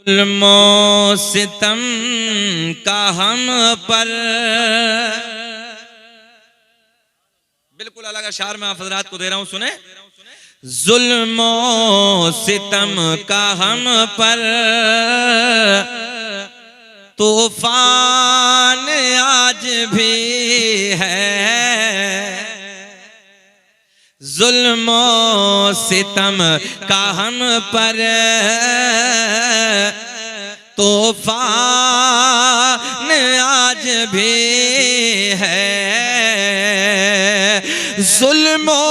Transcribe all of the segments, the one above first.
जुल्मो सितम का हम पर बिल्कुल अलग अशार में आप हज़रात को दे रहा हूं, सुने। जुल्मो सितम का हम पर तूफान आज भी है। जुल्मो सितम का हम पर तूफान आज भी है। जुल्मो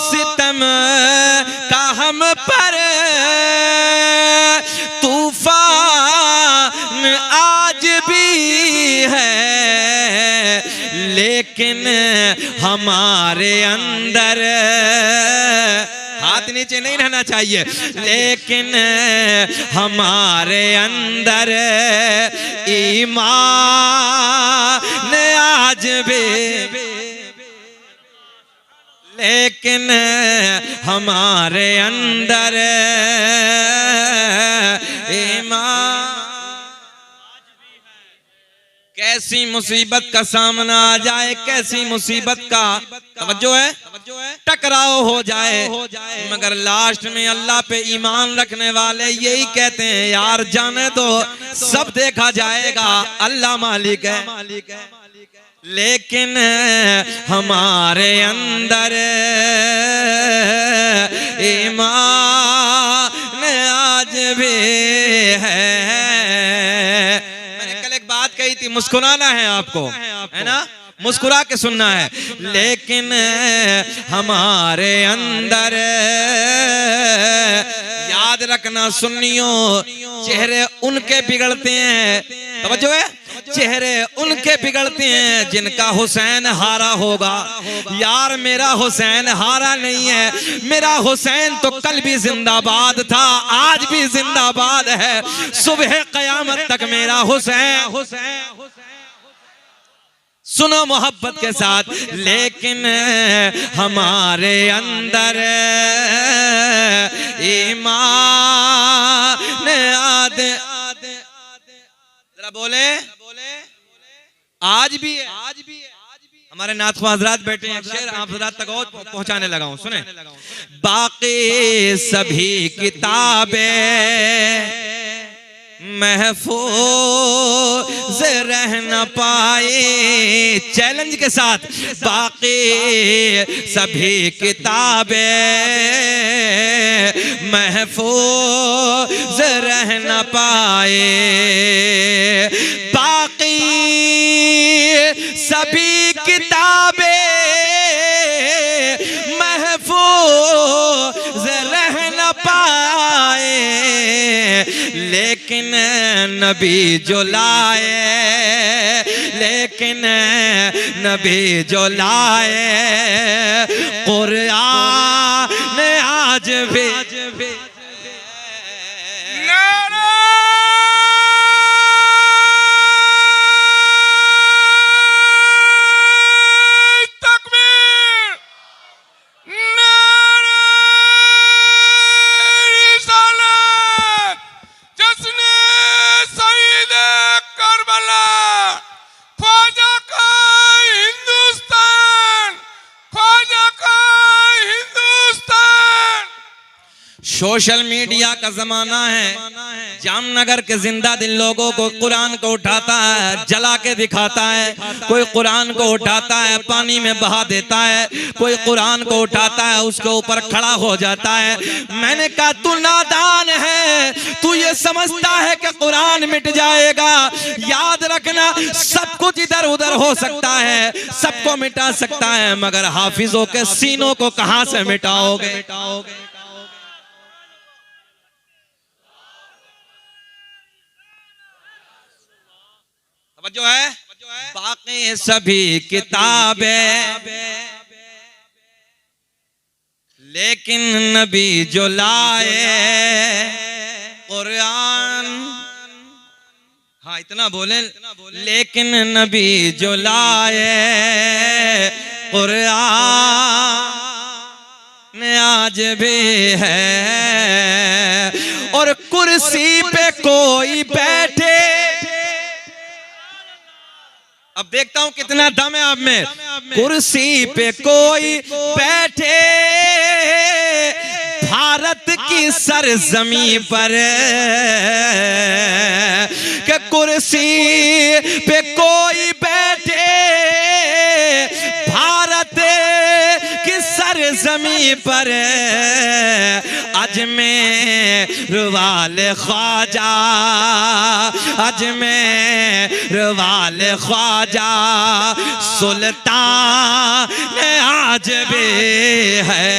सितम का हम पर तूफान आज भी है, लेकिन हमारे अंदर हाथ नीचे नहीं रहना चाहिए, लेकिन हमारे अंदर ईमान आज भी, लेकिन हमारे अंदर ईमान। कैसी मुसीबत का सामना आ जाए, कैसी मुसीबत का तवज्जो है टकराव हो जाए, मगर लास्ट में अल्लाह पे ईमान रखने वाले यही कहते हैं, यार जाने तो सब देखा जाएगा, अल्लाह मालिक है। लेकिन हमारे अंदर ईमान आज भी है। मैंने कल एक बात कही थी, मुस्कुराना है आपको, है ना, मुस्कुरा के सुनना है, लेकिन हमारे अंदर याद रखना सुन्नियों, चेहरे उनके बिगड़ते हैं, तवज्जो है, चेहरे उनके बिगड़ते हैं जिनका हुसैन हारा होगा। यार मेरा हुसैन हारा नहीं है, मेरा हुसैन तो कल भी जिंदाबाद था, आज भी जिंदाबाद है, सुबह कयामत तक मेरा हुसैन। सुनो मोहब्बत के साथ, लेकिन हमारे अंदर ईमान आदे जरा बोले आज भी है। हमारे नाथ हजरात बैठे हैं, शेर आप हजरात तक और पहुंचाने लगा हूं, सुने। बाकी सभी किताबें महफूज रह न पाए, चैलेंज के साथ, बाकी सभी किताबें महफूज रह न पाए, बाकी सभी किताबें महफूज रह न पाए, लेकिन नबी जो लाए, लेकिन नबी जो लाए कुरान आज भी। सोशल मीडिया का जमाना है, जामनगर के जिंदा दिल लोगों को कुरान को उठाता है, जला के दिखाता है, कोई कुरान को उठाता है पानी में बहा देता है, कोई कुरान को उठाता है उसके ऊपर खड़ा हो जाता है। मैंने कहा तू नादान है, तू ये समझता है कि कुरान मिट जाएगा। याद रखना सब कुछ इधर उधर हो सकता है, सबको मिटा सकता है, मगर हाफिजों के सीनों को कहां से मिटाओगे। जो है बाकी सभी किताबें, लेकिन नबी जो लाए कुरान, हाँ इतना बोले, लेकिन नबी जो लाए कुरान आज भी है। और कुछ कुर्सी पे कोई बैठे। अब देखता हूं कितना दम है आप में। कुर्सी पे कोई बैठे भारत की सरजमी पर, कि कुर्सी पे कोई बैठे भारत की सरजमी पर, अजमेर वाले ख्वाजा, अजमेर वाले ख्वाजा सुल्तान आज भी है।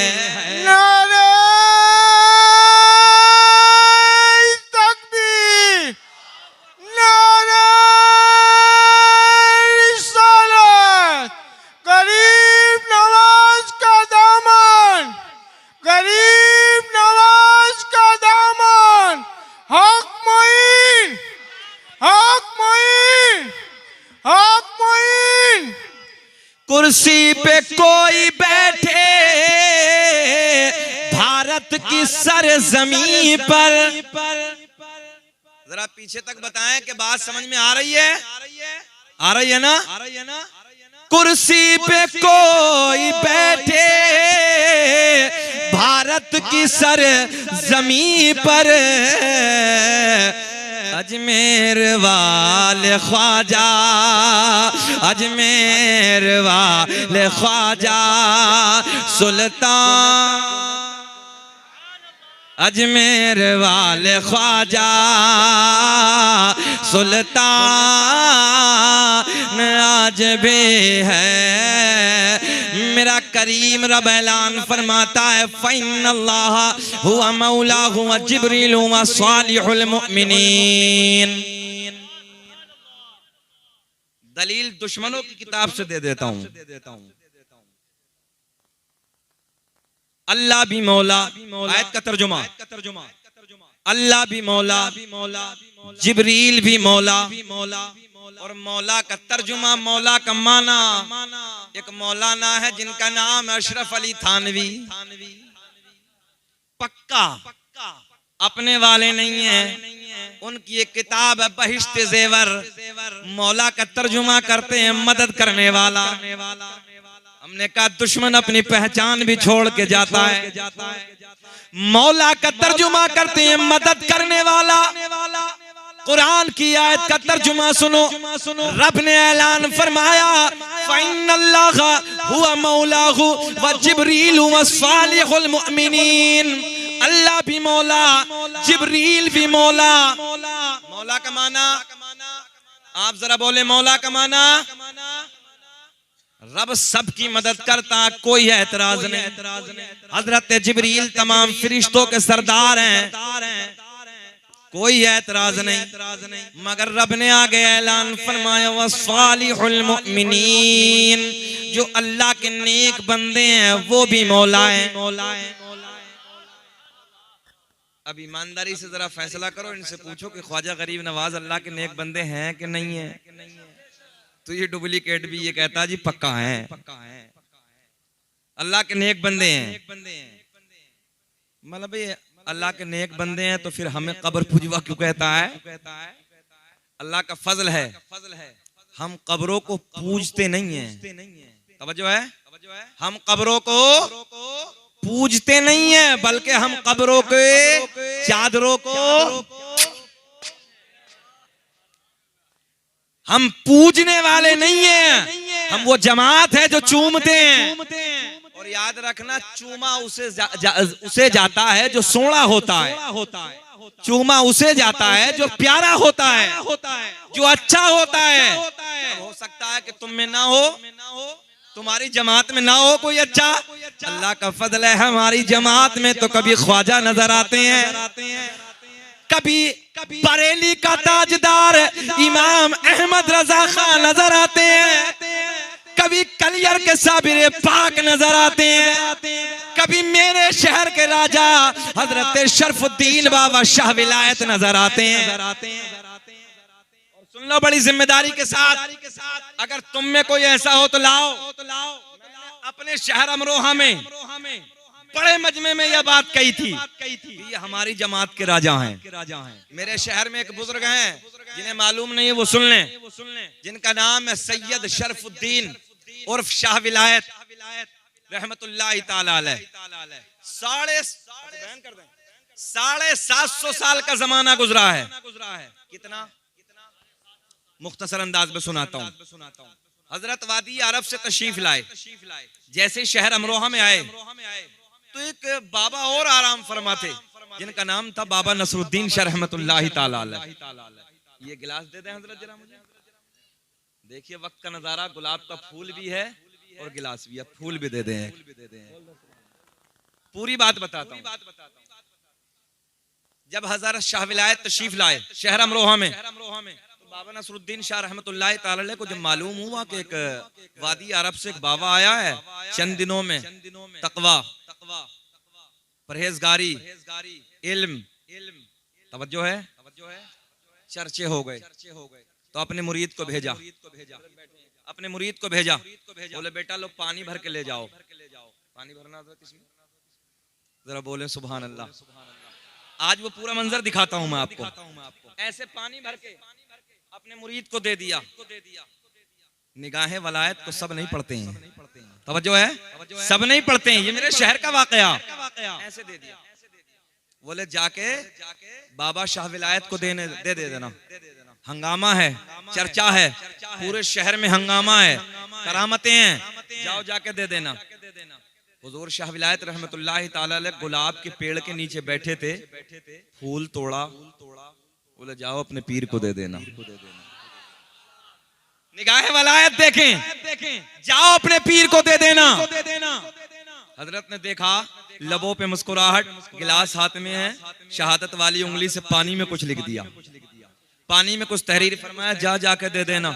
कुर्सी पे कोई बैठे भारत की सरजमीं पर। जरा पीछे तक बताएं कि बात समझ में आ रही है? आ रही है ना? कुर्सी पे कोई बैठे भारत की सरजमीं पर, अजमेर वाले ख्वाजा, अजमेर वाले ख्वाजा सुल्तान, अजमेर वाले ख्वाजा सुल्तान आज भी है। मेरा करीम रब ऐलान फरमाता है, फ़इन्नल्लाह हुवा मौलाहु व जिब्रील व सालिहुल मुमिनीन। दलील दुश्मनों की किताब से दे देता हूं। अल्लाह भी मौला, आयत का तर्जुमा, अल्लाह भी मौला, जिब्रील भी मौला, और मौला का तर्जुमा, मौला का माना। एक मौलाना है जिनका नाम है अशरफ अली थानवी, पक्का अपने वाले नहीं है। उनकी एक किताब है बहिश्त ज़ेवर, मौला का तर्जुमा करते हैं मदद करने वाला। हमने कहा दुश्मन अपनी पहचान भी छोड़ के जाता है। मौला का तर्जुमा करते हैं मदद करने वाला। कुरान की आयत का तर्जुमा सुनो, रब ने ऐलान फरमाया, फ़इन्नल्लाह हुवा मौलाहु व जिब्रील व सालिहुल मुमिनीन। अल्लाह भी मौला, जिब्रील भी मौला। मौला का माना आप जरा बोले, मौला का माना रब सबकी मदद करता, कोई एतराज नहीं। हजरत जिब्रील तमाम फरिश्तों के सरदार हैं, कोई एतराज नहीं। मगर रब ने आगे ऐलान फरमाया, वस्सालिहुल मुमिनीन, जो अल्लाह के नेक बंदे हैं वो भी मौला है। अब ईमानदारी से जरा फैसला करो, इनसे पूछो कि ख्वाजा गरीब नवाज अल्लाह के नेक बंदे हैं कि नहीं है? तो ये डुप्लीकेट भी ये कहता जी पक्का है, अल्लाह के नेक बंदे हैं। मतलब भाई अल्लाह के नेक बंदे हैं तो फिर हमें कब्र पुजवा क्यों कहता है? अल्लाह का फजल है, हम कब्रों को पूजते नहीं हैं। तवज्जो है, हम कब्रों को पूजते नहीं है, बल्कि हम कब्रों के चादरों को हम पूजने वाले नहीं हैं। हम वो जमात है जो चूमते हैं। और याद रखना, चूमा उसे जाता है जो सोना होता है। चूमा उसे जाता है जो प्यारा होता है, जो अच्छा होता है। हो सकता है कि तुम में ना हो, तुम्हारी जमात में ना हो कोई अच्छा। अल्लाह का फजल है, हमारी जमात में तो कभी ख्वाजा नजर आते हैं, कभी बरेली का ताजदार इमाम अहमद रजा खान नजर आते हैं, कभी कलियर के साबिर पाक नजर आते हैं, कभी मेरे शहर के राजा हजरत शरफुद्दीन बाबा शाह विलायत नजर आते हैं। और सुन लो बड़ी जिम्मेदारी के साथ, अगर तुम में कोई ऐसा हो तो लाओ। अपने शहर अमरोहा में बड़े मजमे में यह बात कही थी, ये हमारी जमात के राजा हैं। मेरे शहर में एक बुजुर्ग हैं, जिन्हें मालूम नहीं है वो सुन लें, जिनका नाम है सैयद शरफुद्दीन उर्फ शाह विलायत रहमतुल्लाह ताला अलैह। 750 साल का जमाना गुजरा है। कितना मुख्तसर अंदाज में सुनाता हूँ। हजरत वादी अरब से तशरीफ लाए, जैसे शहर अमरोहा में आए तो एक बाबा और आराम फरमा थे, जिनका नाम था बाबा नसरुद्दीन शाह रहमतुल्लाह ताला अलैह। ये गिलास दे दें हजरत जरा मुझे। देखिए वक्त का नजारा, गुलाब का फूल भी है और गिलास भी है, फूल भी दे दें। पूरी बात बताता हूँ। जब हजरत शाह विलायत तशरीफ लाए शहर अमरोहा में, बाबा नसरुद्दीन शाह रहमतुल्लाह ताला अलैह को जब मालूम हुआ कि एक वादी अरब से एक बाबा आया है, चंद दिनों में तकवा, परहेजगारी, इल्म, तवज्जो है, चर्चे हो गए। तो अपने मुरीद को भेजा, बोले बेटा लो पानी भर के ले जाओ। पानी भरना था किसमें, जरा बोले सुभान अल्लाह। आज वो पूरा मंजर दिखाता हूं मैं आपको। ऐसे पानी भर के अपने मुरीद को दे दिया। निगाहे वलायत को सब नहीं पढ़ते हैं, तवज्जो है, सब नहीं पढ़ते हैं। ये मेरे शहर का वाकया। ऐसे दे दिया, बोले जाके बाबा शाह विलायत को दे देना। हंगामा है, चर्चा है, पूरे शहर में हंगामा है, करामतें हैं, जाओ जाके दे देना। हुजूर शाह विलायत रहमतुल्लाह ताला अलैह गुलाब के पेड़ के नीचे बैठे थे, फूल तोड़ा, बोले जाओ अपने पीर को दे देना। निगाहे वलायत देखें, जाओ अपने पीर को दे देना। हजरत ने देखा, लबों पे मुस्कुराहट, गिलास हाथ में है, शहादत वाली उंगली से पानी में कुछ लिख दिया, पानी में कुछ तहरीर फरमाया, जाके दे देना।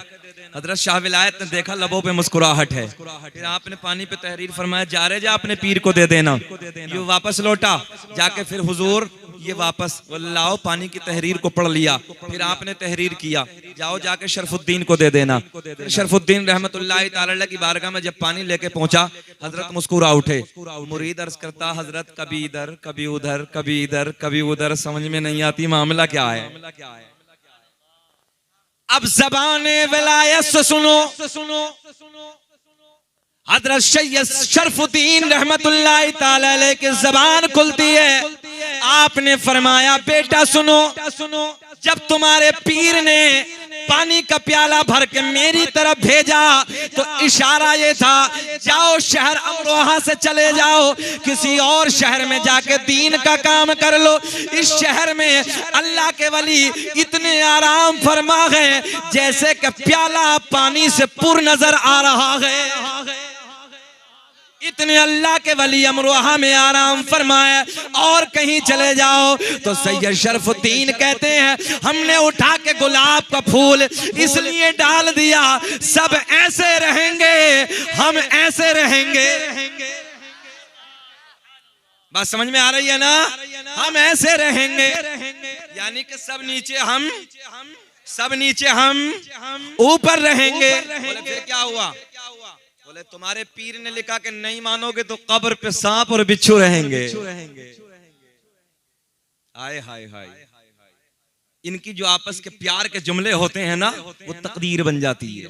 हजरत शाह विलायत ने देखा लबों पे मुस्कुराहट है, फिर आपने पानी पे तहरीर फरमाया, जा अपने पीर को दे देना। ये वापस लौटा, जाके फिर हुजूर ये वापस लाओ, पानी की तहरीर को पढ़ लिया, फिर आपने तहरीर किया, जाओ जाके शरफुद्दीन को दे देना। शरफुद्दीन रहमतुल्लाह ताला अलैह की बारगाह में जब पानी लेके पहुंचा, हजरत मुस्कुरा उठे। मुरीद अर्ज करता, हजरत कभी इधर कभी उधर, कभी इधर कभी उधर, समझ में नहीं आती मामला क्या है। अब ज़बाने विलायत से सुनो, हजरत सैयद शरफुद्दीन रहमतुल्लाह ताला अलैह की ज़बान खुलती है। आपने फरमाया बेटा सुनो, जब तुम्हारे पीर ने पानी का प्याला भर के मेरी तरफ भेजा तो इशारा ये था, जाओ शहर अमरोहा से चले जाओ, किसी और शहर में जाके दीन का काम कर लो। इस शहर में अल्लाह के वली इतने आराम फरमा है जैसे कि प्याला पानी से पुर नजर आ रहा है। इतने अल्लाह के वली अमरोहा में आराम फरमाए। और कहीं चले जाओ तो सैयद शरफुद्दीन कहते हैं, हमने उठा के गुलाब का फूल इसलिए डाल दिया, सब ऐसे रहेंगे, हम ऐसे रहेंगे। बात समझ में आ रही है ना, हम ऐसे रहेंगे, यानी कि सब नीचे हम ऊपर रहेंगे। फिर क्या हुआ, बोले तुम्हारे पीर ने लिखा कि नहीं मानोगे तो कब्र पे सांप और बिच्छू रहेंगे। हाय हाय हाय, इनकी जो आपस के प्यार के जुमले होते हैं ना, वो तकदीर बन जाती है।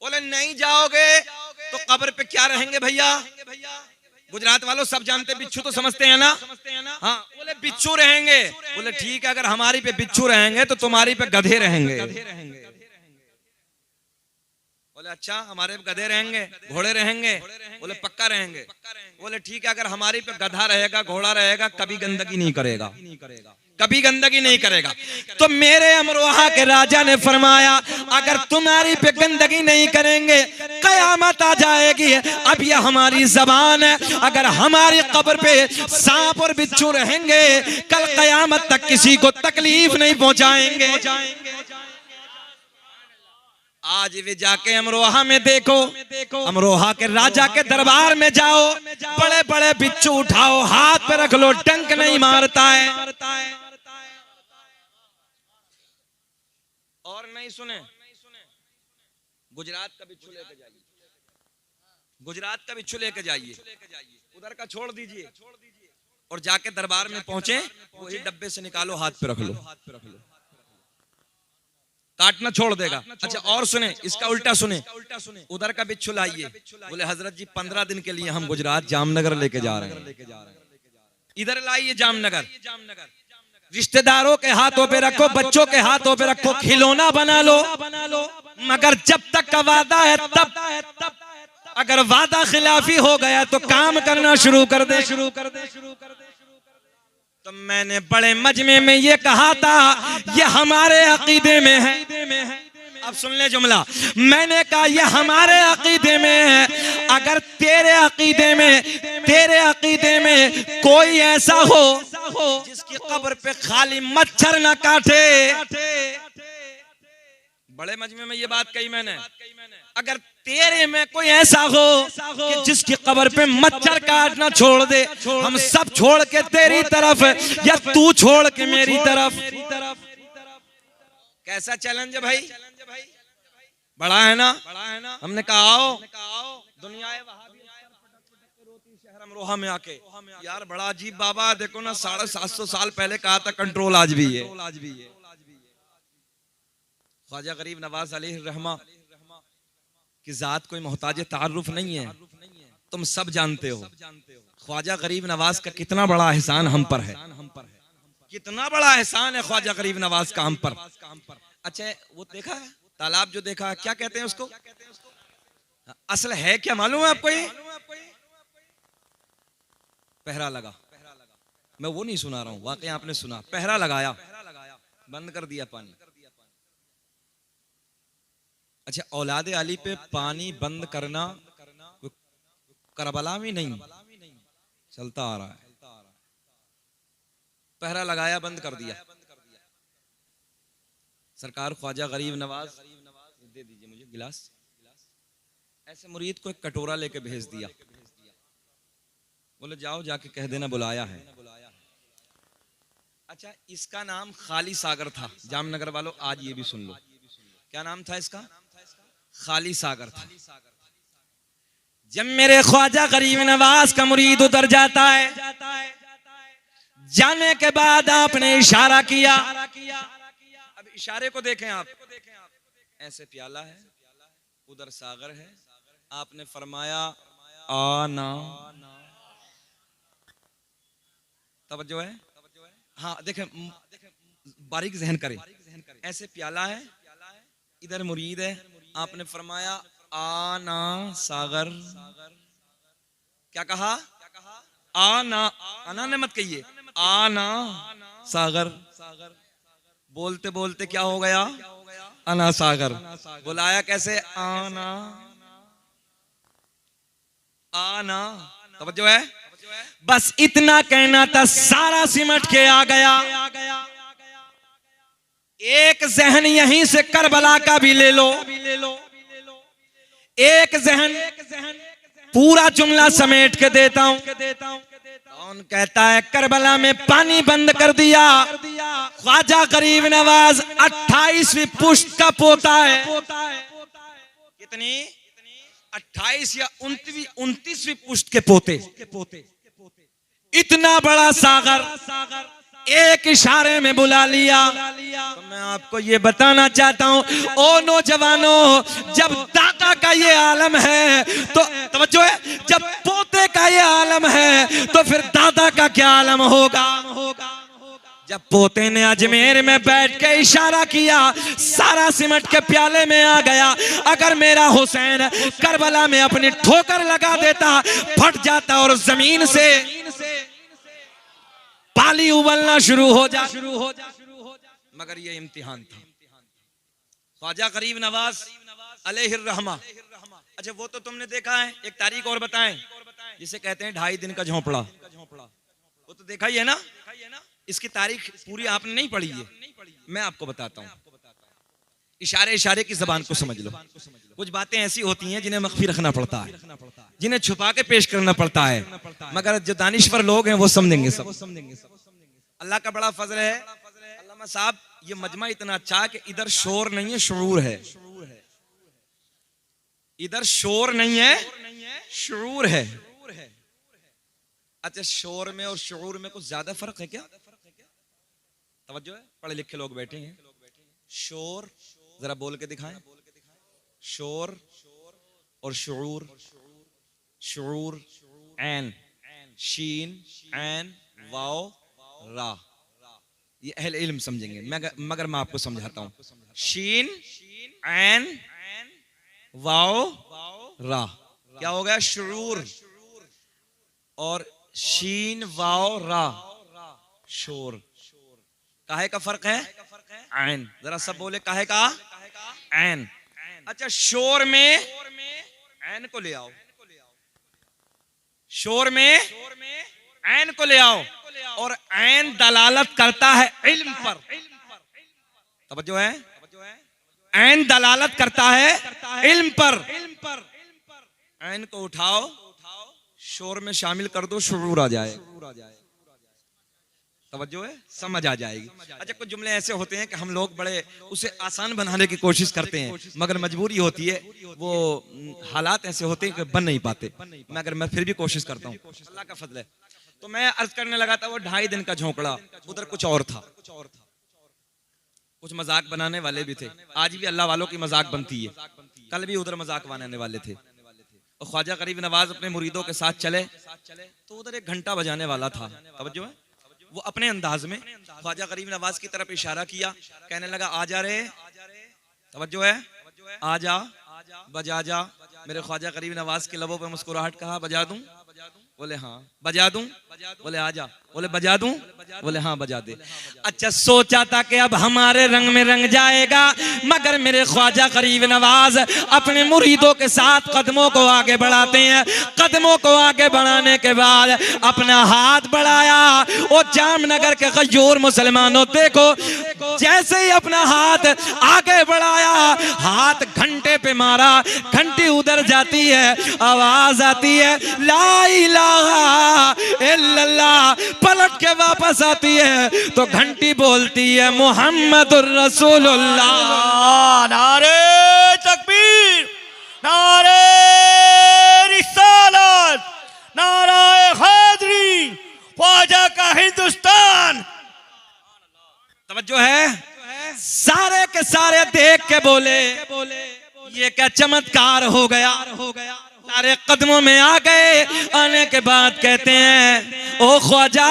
बोले नहीं जाओगे तो कब्र पे क्या रहेंगे भैया। गुजरात वालों सब जानते, बिच्छू तो समझते हैं ना। हाँ, बोले बिच्छू रहेंगे। बोले ठीक है, अगर हमारी पे बिच्छू रहेंगे तो तुम्हारी पे गधे रहेंगे। बोले अच्छा, हमारे पे गधे रहेंगे, घोड़े रहेंगे। बोले पक्का रहेंगे। बोले ठीक है, अगर हमारी पे गधा रहेगा, घोड़ा रहेगा, कभी गंदगी नहीं करेगा, कभी गंदगी नहीं करेगा। तो मेरे अमरोहा के राजा ने फरमाया, अगर तुम्हारी पे गंदगी नहीं करेंगे कयामत आ जाएगी। अब ये हमारी जबान है, अगर हमारी कब्र पे सांप और बिच्छू रहेंगे, कल कयामत तक किसी को तकलीफ नहीं पहुंचाएंगे। आज वे जाके अमरोहा में देखो, अमरोहा के राजा के दरबार में जाओ, बड़े बड़े बिच्छू उठाओ, हाथ पे रख लो, डंक नहीं मारता है। और नहीं सुने, गुजरात का बिच्छू लेके जाइए, गुजरात का बिच्छू लेके जाइए, उधर का छोड़ दीजिए और जाके दरबार में पहुंचे, वही डब्बे से निकालो, हाथ पे रख लो, काटना छोड़ देगा। अच्छा और सुने, इसका उल्टा सुने, उधर का बिच्छू लाइए, बोले हजरत जी 15 दिन के लिए हम गुजरात जामनगर लेके जा रहे हैं। इधर लाइए जामनगर, रिश्तेदारों के हाथों पे रखो, बच्चों के हाथों पे रखो, खिलौना बना लो, मगर जब तक का वादा है तब, अगर वादा खिलाफी हो गया तो काम करना शुरू कर दे। तो मैंने बड़े मजमे में ये कहा था, ये हमारे अकीदे में है। अब सुन ले जुमला, मैंने कहा ये हमारे अकीदे में है। अगर तेरे अकीदे में कोई ऐसा हो जिसकी कब्र पे खाली मच्छर ना काटे, बड़े मजमे में ये बात कही मैंने, अगर तेरे में कोई ऐसा हो कि जिसकी कब्र पे मच्छर काटना छोड़ दे, हम सब छोड़ के तेरी तरफ या तू छोड़ के मेरी तरफ। कैसा चैलेंज है भाई, बड़ा है ना। हमने कहा आओ दुनिया शहर अमरोहा में आके, यार बड़ा अजीब बाबा, देखो ना 750 साल पहले कहा था कंट्रोल, आज भी है। ख्वाजा गरीब नवाज अलैहि रहमा की जात कोई मोहताज तारुफ नहीं है, तुम सब जानते हो। ख्वाजा गरीब नवाज का कितना बड़ा एहसान हम पर है, कितना बड़ा एहसान है ख्वाजा गरीब नवाज का हम पर। अच्छा वो देखा है तालाब, जो देखा, क्या कहते हैं उसको, असल है क्या मालूम है आपको? ये पहरा लगा, मैं वो नहीं सुना रहा हूं, वाकई आपने सुना, पहरा लगाया, बंद कर दिया पानी। अच्छा औलादे अली पे पानी बंद करना करबला में नहीं चलता आ रहा है, पहरा लगाया, बंद कर दिया। सरकार ख्वाजा गरीब नवाज, दे दीजिए मुझे गिलास, ऐसे मुरीद को एक कटोरा लेके भेज दिया, बोले जाओ जाके कह देना बुलाया है। अच्छा इसका नाम खाली सागर था, जामनगर वालों आज ये भी सुन लो, क्या नाम था इसका? खाली सागर था। जब मेरे ख्वाजा गरीब नवाज का मुरीद उतर जाता है, जाने के बाद आपने इशारा किया, अब इशारे को देखें आप, ऐसे प्याला है, उधर सागर है, आपने फरमाया आना, तवज्जो है, हाँ देखें, बारीक जहन करें, ऐसे प्याला है, इधर मुरीद है, आपने फरमाया आना सागर, क्या कहा? आना, आना ने मत कहिए, आना सागर। बोलते बोलते क्या हो गया? आना सागर। बुलाया कैसे? आना आना, तवज्जो है, बस इतना कहना था, सारा सिमट के आ गया। एक जहन यहीं से करबला का भी ले लो, एक जहन पूरा जुमला समेट के देता हूं। कौन कहता है करबला में पानी बंद कर दिया? ख्वाजा गरीब नवाज 28वीं पुश्त का पोता है। कितनी? 28 या 29वीं पुश्त के पोते। इतना बड़ा सागर एक इशारे में बुला लिया। तो मैं आपको ये बताना चाहता हूँ, ओ नौजवानों, जब दादा का ये आलम है तो तवज्जो है, जब पोते का ये आलम है तो फिर दादा का क्या आलम होगा? जब पोते ने अजमेर में बैठ के इशारा किया, सारा सिमट के प्याले में आ गया। अगर मेरा हुसैन करबला में अपनी ठोकर लगा देता, फट जाता और जमीन से पाली उबलना शुरू हो जा, मगर ये इम्तिहान था। ख्वाजा गरीब नवाज अलैहि रहमा। अच्छा वो तो तुमने देखा है, एक तारीख और बताएं, जिसे कहते हैं 2.5 दिन का झोंपड़ा, वो तो देखा ही है ना। इसकी तारीख पूरी आपने नहीं पढ़ी है, मैं आपको बताता हूँ, इशारे इशारे की जबान को समझ लो। कुछ बातें ऐसी होती हैं जिन्हें मख्फी रखना पड़ता है, जिन्हें छुपा के पेश करना पड़ता है, मगर जो दानिश्वर लोग हैं वो समझेंगे सब। अल्लाह का बड़ा फजल है, अल्लामा साहब ये मजमा इतना अच्छा कि इधर शोर नहीं है, शुरूर है। इधर शोर नहीं है, शुऊर है। अच्छा, शोर में और शुऊर में कुछ ज्यादा फर्क है क्या? तवज्जो है, पढ़े लिखे लोग बैठे हैं। शोर जरा बोल के दिखाएं। शोर और शुऊर। शुऊर ऐन, शीन, ऐन, वाओ, रा, ये अहले इल्म समझेंगे, मगर मैं आपको समझाता हूं। शीन, ऐन, वाओ, रा, क्या हो गया? शुऊर। और शीन, वाओ, रा, शोर। काहे का फर्क है? ऐन। जरा सब बोले काहे का? ऐन। अच्छा, शोर में ऐन को ले आओ। शोर में ऐन को ले आओ, और ऐन दलालत करता है इल्म पर। तवज्जो है, ऐन दलालत करता है इल्म पर। ऐन को उठाओ, शोर में शामिल कर दो, शुऊर आ जाए। तवज्जो है, समझ आ जाएगी। अच्छा, कुछ जुमले ऐसे होते हैं कि हम लोग बड़े उसे आसान बनाने की कोशिश करते हैं, मगर मजबूरी होती है, वो हालात ऐसे होते हैं कि बन नहीं पाते, मगर मैं फिर भी कोशिश करता हूँ, अल्लाह का फजल है। तो मैं अर्ज करने लगा था, वो 2.5 दिन का झोंकड़ा, उधर कुछ और था। कुछ मजाक बनाने वाले भी थे। आज भी अल्लाह वालों की मजाक बनती है, कल भी उधर मजाक बनाने वाले थे। और ख्वाजा गरीब नवाज अपने मुरीदों के साथ चले, तो उधर एक घंटा बजाने वाला था। तवज्जो है, वो अपने अंदाज में ख्वाजा गरीब नवाज की तरफ इशारा किया, कहने लगा आ जा रे। तवज्जो है, आ जा, बजा जा। मेरे ख्वाजा गरीब नवाज के लबों पे मुस्कुराहट, कहा बजा दूं? बोले हाँ। बजा दूं? बोले आ जा। बोले बजा दूं? बोले हाँ बजा दे। अच्छा, सोचा था कि अब हमारे रंग में रंग जाएगा, मगर मेरे ख्वाजा गरीब नवाज अपने मुरीदों के साथ कदमों को आगे बढ़ाते हैं। कदमों को आगे बढ़ाने के बाद अपना हाथ बढ़ाया। वो जामनगर के गयूर मुसलमानों, देखो, जैसे ही अपना हाथ आगे बढ़ाया, हाथ घंटे पे मारा, घंटी उधर जाती है, आवाज आती है ला इलाहा इल्लल्लाह। पलट के वापस आती है तो घंटी बोलती है मुहम्मदुर रसूलुल्लाह। नारे तकबीर, नारे रिसालत, नारे हैदरी, ख्वाजा का हिंदुस्तान। तवज्जो है, सारे के सारे देख के बोले ये क्या चमत्कार हो गया। सारे कदमों में आ गए। आने के बाद कहते हैं ओ ख्वाजा,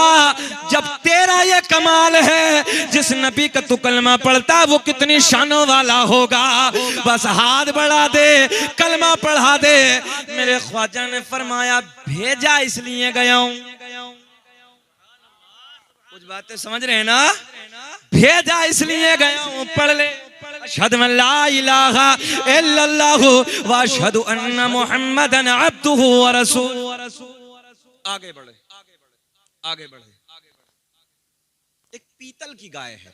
जब तेरा ये कमाल है, जिस नबी का तू कलमा पढ़ता वो कितनी शानों वाला होगा, बस हाथ बढ़ा दे, कलमा पढ़ा दे। मेरे ख्वाजा ने फरमाया भेजा इसलिए गया हूं। कुछ बातें समझ रहे हैं ना? भेजा इसलिए गया हूं, पढ़ ले। अशहदु अन ला इलाहा इल्लल्लाहु व अशहदु अन्ना मुहम्मदन अब्दुहु व रसूलुहु। आगे बढ़े, आगे बढ़े। एक पीतल की गाय है,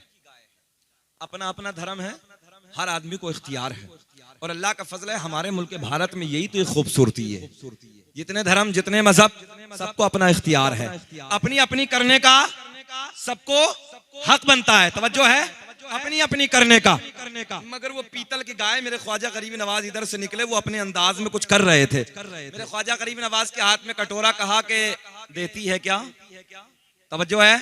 अपना अपना धर्म है, हर आदमी को इख्तियार है। और अल्लाह का फजल है, हमारे मुल्क भारत में यही तो एक खूबसूरती है। जितने धर्म, जितने मजहब, सबको अपना इख्तियार है, अपनी अपनी करने का सबको हक बनता है। तवज्जो है, अपनी अपनी करने का। मगर वो पीतल की गाय, मेरे ख्वाजा गरीब नवाज इधर से निकले, वो अपने अंदाज में कुछ कर रहे थे। मेरे ख्वाजा गरीब नवाज के हाथ में कटोरा, कहा कि देती है क्या? तवज्जो है,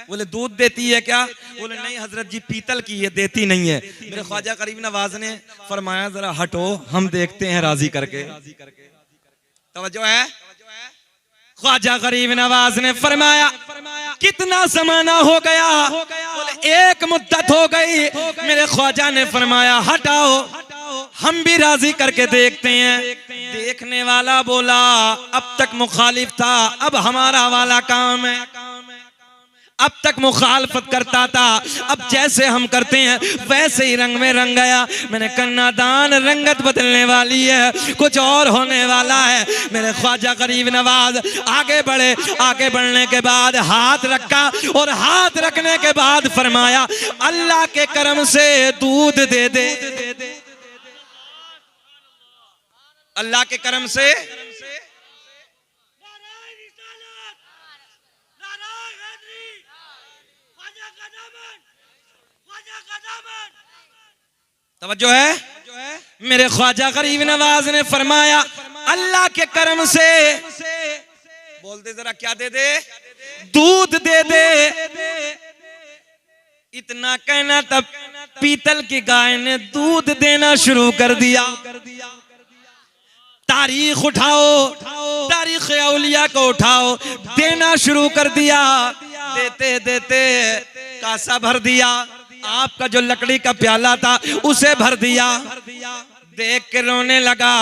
बोले दूध देती है क्या? बोले नहीं हजरत जी, पीतल की ये देती नहीं है। मेरे ख्वाजा गरीब नवाज ने फरमाया जरा हटो, हम देखते हैं राजी करके। तवज्जो है, ख्वाजा गरीब नवाज ने फरमाया कितना जमाना हो गया? बोले एक मुद्दत हो गई। मेरे ख्वाजा ने फरमाया हटाओ, हम भी राजी करके देखते हैं। देखने वाला बोला अब तक मुखालिफ था, अब हमारा वाला काम है। अब तक मुखालफत करता था, अब जैसे हम करते हैं वैसे ही रंग में रंग गया। मैंने कन्नादान, रंगत बदलने वाली है, कुछ और होने वाला है। मेरे ख्वाजा गरीब नवाज आगे बढ़े। आगे बढ़ने के बाद हाथ रखा, और हाथ रखने के बाद फरमाया अल्लाह के करम से दूध दे दे। अल्लाह के करम से तवज्जो है। मेरे ख्वाजा गरीब नवाज ने फरमाया अल्लाह के करम से बोल दे जरा, क्या दे दे? दूध दे दे। इतना कहना तब पीतल की गाय ने दूध देना शुरू कर दिया। तारीख उठाओ, तारीख औलिया को उठाओ, देना शुरू कर दिया। देते देते कासा भर दिया, आपका जो लकड़ी का प्याला था उसे भर दिया। देख के रोने लगा,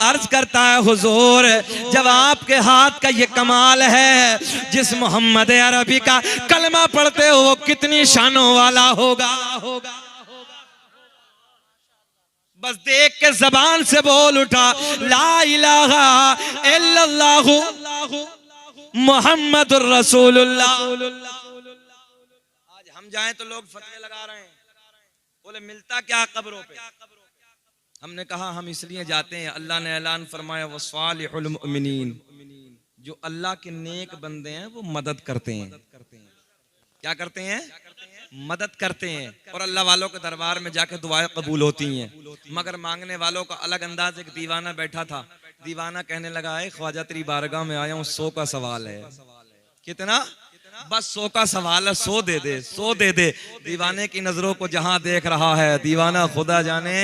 अर्ज करता है हुजूर, जब आपके हाथ का ये कमाल है, जिस मोहम्मद अरबी का कलमा पढ़ते हो वो कितनी शानों वाला होगा। बस देख के जबान से बोल उठा, ला इलाहा इल्लल्लाहु मुहम्मदुर रसूलुल्लाह। आज हम जाएं तो लोग फतवे लगा रहे हैं, बोले मिलता क्या कब्रों पे। हमने कहा हम इसलिए जाते हैं, अल्लाह ने ऐलान फरमाया वस्वालिहुल मुमिनीन, जो अल्लाह के नेक बंदे हैं वो मदद करते हैं। क्या करते हैं? मदद करते हैं। और अल्लाह वालों के दरबार में जाके दुआएं कबूल होती हैं। मगर मांगने वालों का अलग अंदाज। एक दीवाना बैठा था, दीवाना कहने लगा है ख्वाजा तेरी बारगाह में आया हूँ, 100 का सवाल है। कितना? बस 100 का सवाल है, 100 दे दे, 100 दे दे। दीवाने की नजरों को जहां देख रहा है, दीवाना खुदा जाने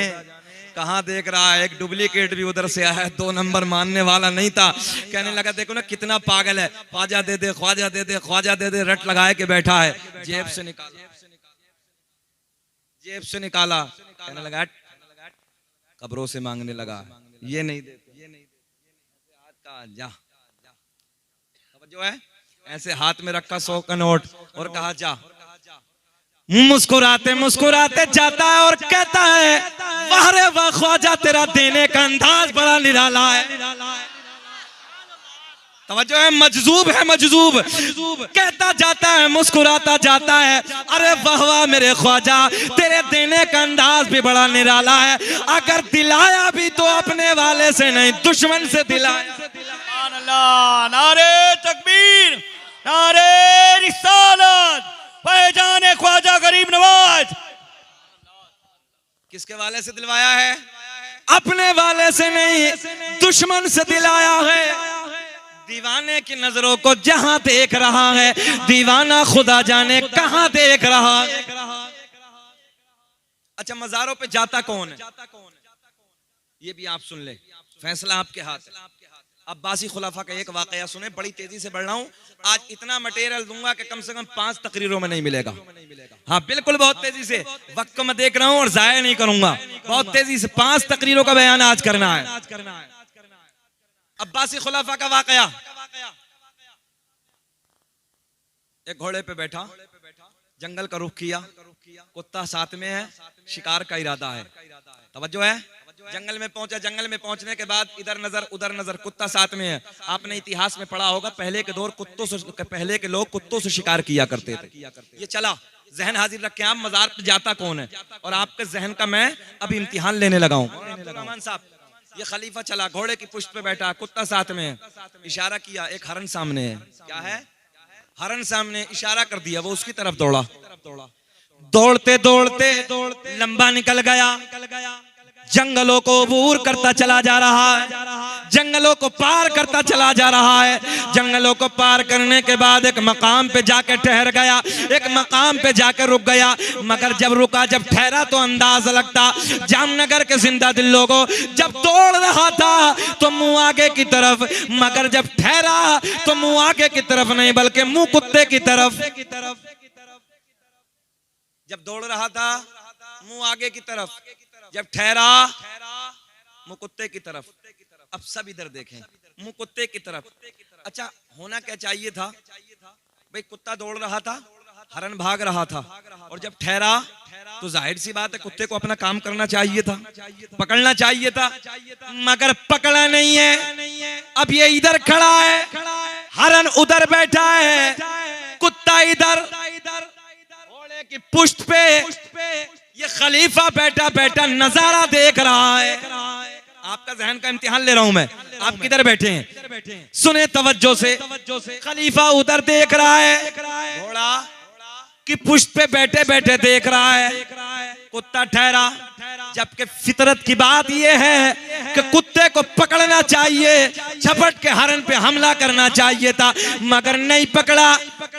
कहां देख रहा है। एक डुप्लीकेट भी उधर से आया, 2 नंबर मानने वाला नहीं था। कहने लगा देखो ना कितना पागल है, ख्वाजा दे दे, ख्वाजा दे दे, ख्वाजा दे दे, रट लगाए के बैठा है। जेब से निकाला, जेब से निकाला, कहने लगा कब्रों से मांगने लगा, ये नहीं देते, हाथ का जा, जो है ऐसे हाथ में रखा 100 का नोट और कहा जा। मुस्कुराते मुस्कुराते जाता है और कहता है वाह रे वाह ख्वाजा, तेरा देने का अंदाज बड़ा निराला है। तवज्जो है, मजजूब है, मजजूब। कहता जाता है, मुस्कुराता जाता है, अरे वाह वाह मेरे ख्वाजा, तेरे देने का अंदाज भी बड़ा निराला है। अगर दिलाया भी तो अपने वाले से नहीं, दुश्मन से दिलाया। अल्लाह, नारे तकबीर, नारे रिसालत, पहचाने ख्वाजा गरीब नवाज। किसके वाले से दिलवाया है? अपने वाले से नहीं, दुश्मन से दिलाया है। दीवाने की नजरों को जहां देख रहा है, दीवाना खुदा जाने कहां देख रहा है। अच्छा, मज़ारों पे जाता कौन है? ये भी आप सुन ले, फैसला आपके हाथ है। अब्बासी खुलाफा का एक वाकया सुने, बड़ी तेजी से बढ़ रहा हूं। आज इतना मटेरियल दूंगा कि कम से कम 5 तकरीरों में नहीं मिलेगा। हाँ बिल्कुल, बहुत तेजी से, वक्त को मैं देख रहा हूं और जाया नहीं करूंगा। बहुत तेजी से 5 तकरीरों का बयान आज करना है। अब्बासी खुलाफा का वाकया। एक घोड़े पे बैठा, जंगल का रुख किया, कुत्ता साथ में है, शिकार का इरादा है। तवज्जो है, जंगल में पहुंचा। जंगल में पहुंचने के बाद इधर नजर उधर नजर, कुत्ता साथ में है। आपने इतिहास में पढ़ा होगा, पहले के दौर कुत्तों से, पहले के लोग कुत्तों से शिकार किया करते थे। ये चला, जहन हाजिर रखे आप, मजार पे जाता कौन है। और आपके जहन का मैं अभी इम्तिहान लेने लगा हूँ। रहमान साहब, ये खलीफा चला, घोड़े की पुष्ट पे बैठा, कुत्ता साथ में है। इशारा किया, एक हरन सामने है। क्या है? हरन सामने, इशारा कर दिया, वो उसकी तरफ दौड़ा। दौड़ते दौड़ते लंबा निकल गया, जंगलों को अबूर करता चला जा रहा है, जंगलों को पार करता चला जा रहा है। जंगलों को पार करने के बाद एक मकाम पे जाके ठहर गया, एक मकाम पे जाकर रुक गया। मगर जब रुका, जब ठहरा तो अंदाज लगता, जामनगर के जिंदा दिल लोगों, जब दौड़ रहा था तो मुंह आगे की तरफ, मगर जब ठहरा तो मुंह आगे की तरफ नहीं बल्कि मुंह कुत्ते की तरफ। जब दौड़ रहा था मुंह आगे की तरफ, जब ठहरा मुंह कुत्ते की तरफ। अब सब इधर देखें, मुंह कुत्ते की तरफ। अच्छा, होना क्या चाहिए था भाई? कुत्ता दौड़ रहा था, हरन भाग रहा था, और जब ठहरा तो जाहिर सी बात है कुत्ते को अपना काम करना चाहिए था, पकड़ना चाहिए था, मगर पकड़ा नहीं है। अब ये इधर खड़ा है, हरन उधर बैठा है, कुत्ता इधर, घोड़े की पुष्ट पे ये खलीफा बैठा बैठा नजारा देख रहा है। आपका जहन का इम्तिहान ले रहा हूं मैं, आप किधर बैठे हैं? सुने तवज्जो से, खलीफा उधर देख रहा है, घोड़ा की पुष्ट पे बैठे बैठे देख रहा है, कुत्ता ठहरा। जबकि फितरत की बात यह है कि कुत्ते को पकड़ना चाहिए, झपट के हरन पे हमला करना चाहिए था, मगर नहीं पकड़ा।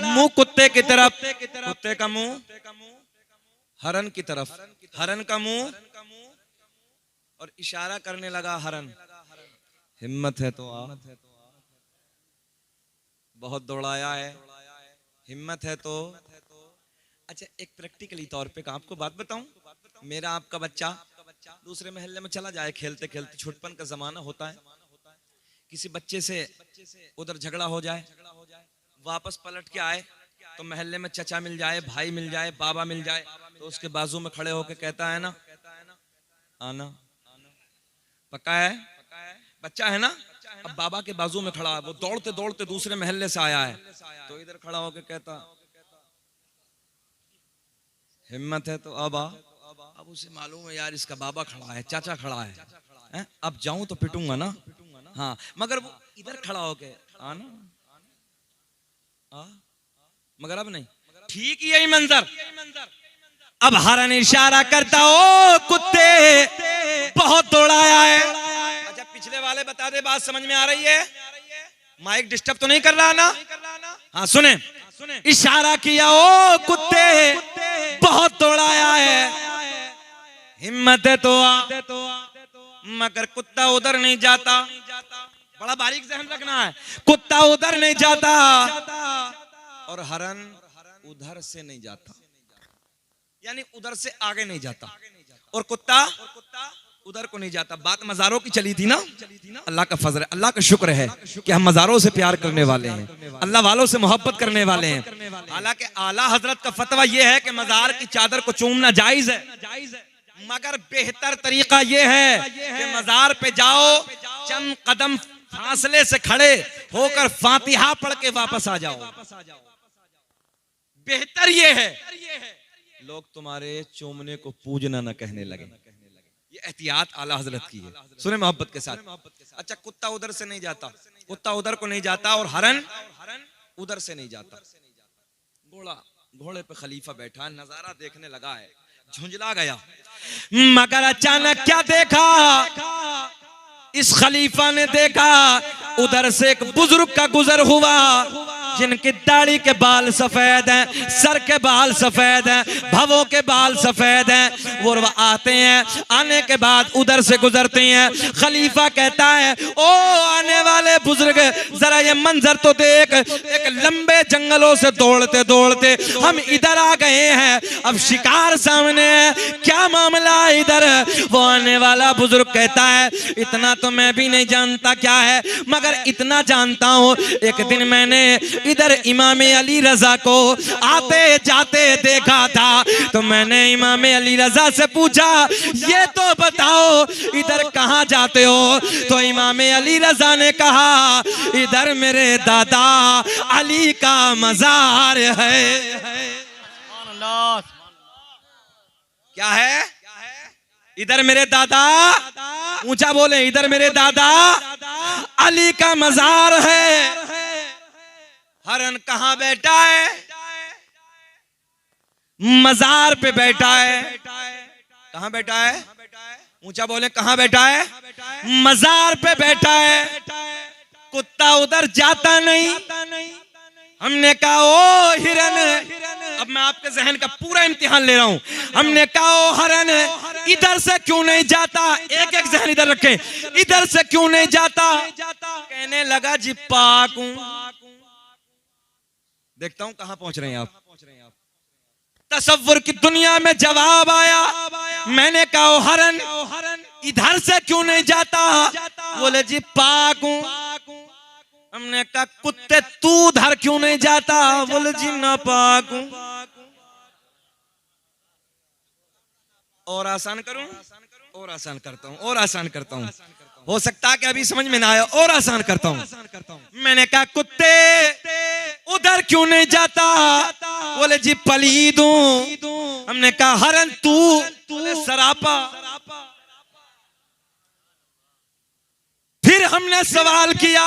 मुंह कुत्ते की तरफ, कुत्ते का मुंह हरन की तरफ, हरन का मुंह, और इशारा करने लगा हरन, हिम्मत है तो आ। बहुत दौड़ाया है, हिम्मत है तो। अच्छा, एक प्रैक्टिकली तौर पे आपको बात बताऊं, मेरा आपका बच्चा दूसरे मोहल्ले में चला जाए, खेलते खेलते, छुटपन का जमाना होता है, किसी बच्चे से उधर झगड़ा हो जाए, वापस पलट के आए तो मोहल्ले में चचा मिल जाए, भाई मिल जाए, बाबा मिल जाए, तो उसके बाजू में खड़े होके कहता है ना, आना। पक्का है, बच्चा है ना, अब बाबा के बाजू में खड़ा है, वो दौड़ते दौड़ते दूसरे मोहल्ले से आया है, तो इधर खड़ा होके कहता, हिम्मत है तो अब आ। अब उसे मालूम है यार इसका बाबा खड़ा है, चाचा खड़ा है, अब जाऊं तो पिटूंगा ना, हाँ, मगर वो इधर खड़ा होके आना, मगर अब नहीं। ठीक यही मंजर, अब हरन इशारा करता, ओ कुत्ते बहुत दौड़ाया है। अच्छा, पिछले वाले बता दे, बात समझ में आ रही है? माइक डिस्टर्ब तो नहीं कर रहा ना? हाँ सुने, इशारा किया, ओ कुत्ते बहुत दौड़ाया है, हिम्मत है तो आ। मगर कुत्ता उधर नहीं जाता, बड़ा बारीक ध्यान रखना है, कुत्ता उधर नहीं जाता और हरन उधर से नहीं जाता, यानी उधर से आगे नहीं जाता, और कुत्ता उधर को नहीं जाता। बात मज़ारों की चली थी ना, अल्लाह का फजल है, अल्लाह का शुक्र है कि हम मज़ारों से प्यार करने वाले हैं, अल्लाह वालों से मोहब्बत करने वाले हैं। हालांकि आला हजरत का फतवा यह है कि मज़ार की चादर को चूमना जायज है, मगर बेहतर तरीका यह है कि मज़ार पे जाओ, चंद कदम फासले से खड़े होकर फातिहा पढ़ के वापस आ जाओ। बेहतर यह है, लोग तुम्हारे चूमने को पूजना न कहने लगे। ये एहतियात आला हजरत की है, सुने मोहब्बत के साथ। अच्छा, कुत्ता उधर से नहीं जाता, कुत्ता उधर को नहीं जाता, और हरन उधर से नहीं जाता। घोड़े पे खलीफा बैठा, नजारा देखने लगा है, झुंझला गया, मगर अचानक क्या देखा, इस खलीफा ने देखा उधर से एक बुजुर्ग का गुजर हुआ, जिनकी दाढ़ी के बाल सफेद हैं, सर के बाल सफेद हैं, भवों के बाल सफेद हैं। वो आते हैं, आने के बाद उधर से गुजरते हैं। खलीफा कहता है, ओ आने वाले बुजुर्ग, जरा ये मंजर तो देख, एक लंबे जंगलों से दौड़ते दौड़ते हम इधर आ गए हैं, अब शिकार सामने है, क्या मामला है इधर? वो आने वाला बुजुर्ग कहता है, इतना तो मैं भी नहीं जानता क्या है, मगर इतना जानता हूँ, एक दिन मैंने इधर इमाम अली रजा को आते जाते देखा था, तो मैंने इमाम अली रजा से पूछा, ये तो बताओ इधर कहाँ जाते हो? तो इमाम अली रजा ने कहा, इधर मेरे दादा अली का मजार है। क्या है? इधर मेरे दादा, ऊंचा बोले, इधर मेरे दादा अली का मजार है। हरन कहाँ बैठा है? मजार पे बैठा है। कहाँ बैठा है? ऊंचा बोले, कहाँ बैठा है? मजार पे बैठा है। कुत्ता उधर जाता नहीं। हमने कहा, ओ हिरन, अब मैं आपके जहन का पूरा इम्तिहान ले रहा हूं। हमने कहा, ओ हरन, इधर से क्यों नहीं जाता? एक एक जहन इधर रखें, इधर से क्यों नहीं जाता? कहने लगा, जी पाक हूं। देखता हूं कहां पहुंच रहे हैं आप। तसव्वुर की दुनिया में जवाब आया। मैंने कहा, ओ हरन, इधर से क्यों नहीं जाता? बोले, जी पाक हूं। हमने कहा, कुत्ते तू उधर क्यों नहीं जाता? बोले, जी नापाक हूं। और आसान करूं? और आसान करता हूं, और आसान करता हूं। हो सकता है कि अभी समझ में ना आया, और आसान करता हूं। मैंने कहा, कुत्ते उधर क्यों नहीं जाता? बोले, जी पलीद हूं। हमने कहा, हरन तू सरापा। फिर हमने सवाल किया,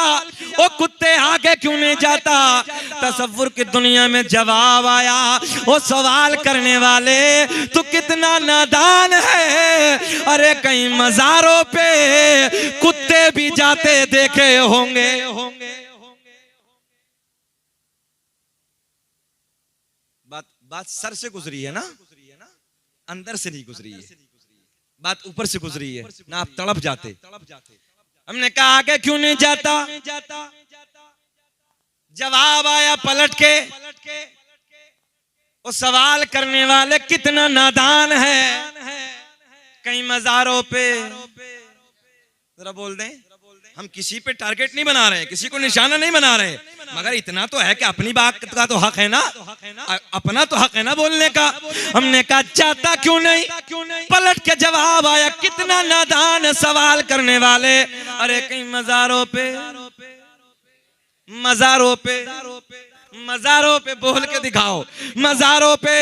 ओ कुत्ते आगे क्यों नहीं जाता? तसव्वुर की दुनिया में जवाब आया, ओ सवाल करने वाले तू कितना नादान है। अरे कहीं मजारों पे कुत्ते कुत्ते भी जाते देखे होंगे। बात सर से गुजरी है ना, अंदर से नहीं गुजरी है, बात ऊपर से गुजरी है ना, आप तड़प जाते। हमने कहा आगे क्यों नहीं जाता, जवाब आया पलट के, वो सवाल करने वाले कितना नादान है। कहीं मज़ारों पे, जरा बोल दें, हम किसी पे टारगेट नहीं बना रहे, किसी को निशाना नहीं बना रहे, मगर इतना तो है कि अपनी बात का तो हक है ना, अपना तो हक है ना बोलने का। हमने कहा चाहता क्यों नहीं, पलट के जवाब आया कितना नादान सवाल करने वाले। अरे कहीं मज़ारों पे, मज़ारों पे, मज़ारों पे बोल के दिखाओ, मज़ारों पे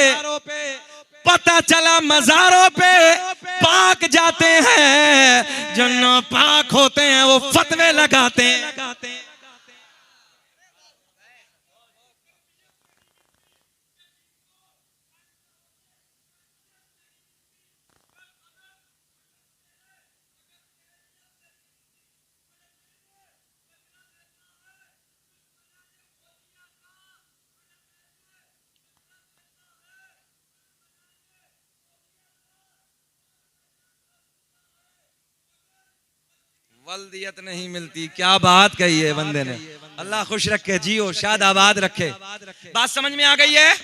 पता चला मज़ारों पे पाक जाते हैं, जो नापाक होते हैं वो फतवे लगाते हैं। वल्दियत नहीं मिलती, क्या बात कही है बंदे ने। अल्लाह खुश रखे, जियो शाद आबाद रखे। बात समझ में आ गई है।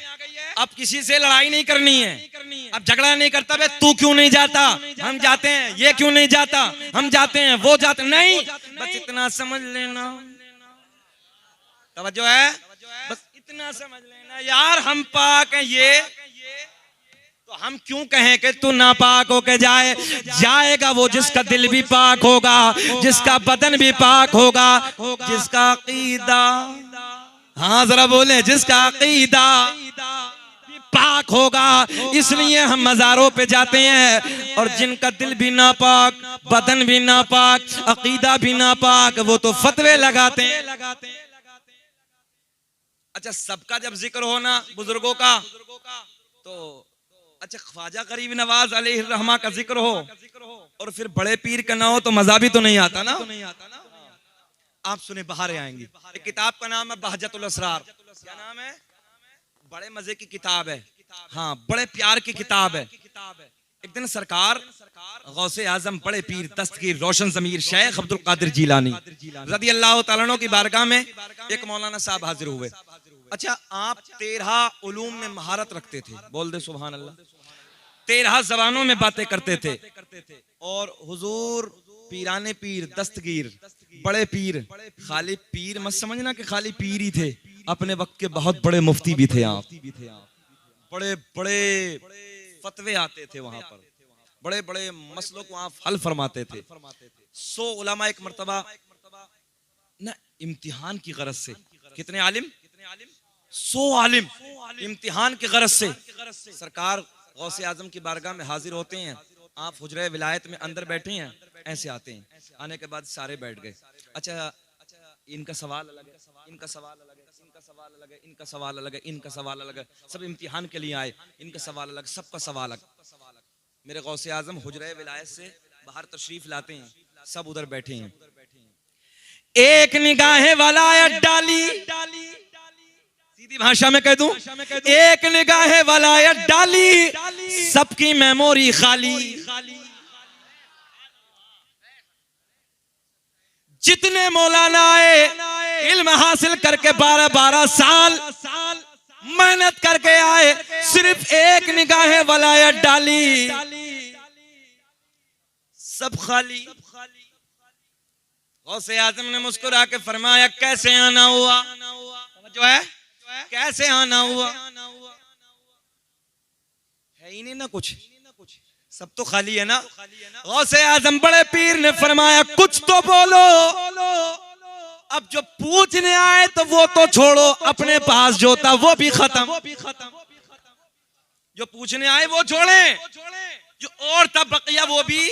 अब किसी से लड़ाई नहीं करनी है, अब झगड़ा नहीं करता, बे तू क्यों नहीं जाता, हम जाते हैं, ये क्यों नहीं जाता, हम जाते हैं, वो जाते नहीं। बस इतना समझ लेना, तवज्जो है, बस इतना समझ लेना यार, हम पाक हैं, ये तो हम क्यों कहें कि तू नापाक होके जाए। जाएगा वो जिसका दिल भी पाक होगा, जिसका बदन भी पाक होगा, जिसका अकीदा, हाँ जरा बोले, जिसका अकीदा पाक होगा। इसलिए हम मज़ारों पे जाते हैं, और जिनका दिल भी नापाक, बदन भी नापाक, अकीदा भी नापाक, वो तो फतवे लगाते हैं। अच्छा, सबका जब जिक्र हो ना बुजुर्गों का, तो अच्छा ख्वाजा गरीब नवाज अलैहिर्रहमा का जिक्र हो और फिर बड़े पीर का ना हो तो मजा भी तो नहीं आता ना। आप सुने, बाहर आएंगी, एक किताब का नाम है बहजतुल असरार। क्या नाम है? बड़े मजे की किताब है, हाँ बड़े प्यार की किताब है। एक दिन सरकार गौसे आजम बड़े पीर दस्तगीर रोशन ज़मीर शेख अब्दुल कादिर जीलानी रज़ी अल्लाह तआला अन्हु की बारगाह में एक मौलाना साहब हाजिर हुए। अच्छा, आप 13 उलूम में महारत रखते थे, बोल दे सुभान अल्लाह। 13 ज़बानों में बातें करते थे, और हुजूर पीराने पीर दस्तगीर बड़े पीर, खाली पीर मत समझना कि खाली पीर ही थे, अपने वक्त के बहुत बड़े मुफ्ती भी थे। आप बड़े बड़े फतवे आते थे वहां पर, बड़े बड़े मसलों को आप हल फरमाते थे। 100 उलमा एक मर्तबा ना इम्तिहान की गरज से, कितने आलिम, 100 आलिम इम्तिहान की गरज से सरकार गौसे आजम की बारगाह में हाजिर होते हैं। आप हुजरे विलायत में अंदर बैठे हैं, ऐसे आते हैं, आने के बाद सारे बैठ गए। अच्छा, इनका सवाल अलग है, इनका सवाल अलग है, इनका सवाल अलग है, इनका सवाल अलग है, इनका सवाल अलग है, सब इम्तिहान के लिए आए, इनका सवाल अलग, सबका सवाल अलग। मेरे गौसे आजम हुजरे विलायत से बाहर तशरीफ लाते हैं, सब उधर बैठे हैं। एक निगाहे वलायत डाली, सीधी भाषा में कह दूं, एक निगाहे वलायत डाली, सबकी मेमोरी खाली। जितने मौलाना आए इल्म हासिल करके 12-12 साल मेहनत करके आए, सिर्फ एक निगाहे वलायत डाली, सब खाली। गौसे आजम ने मुस्कुरा के फरमाया, कैसे आना हुआ, जो है कैसे आना हुआ, है ही नहीं ना कुछ, सब तो खाली है ना। गौसे आजम बड़े पीर ने फरमाया, कुछ तो बोलो। अब जो पूछने आए तो वो तो छोड़ो, अपने पास जो था वो भी खत्म। जो पूछने आए वो छोड़े, जो और था बकिया वो भी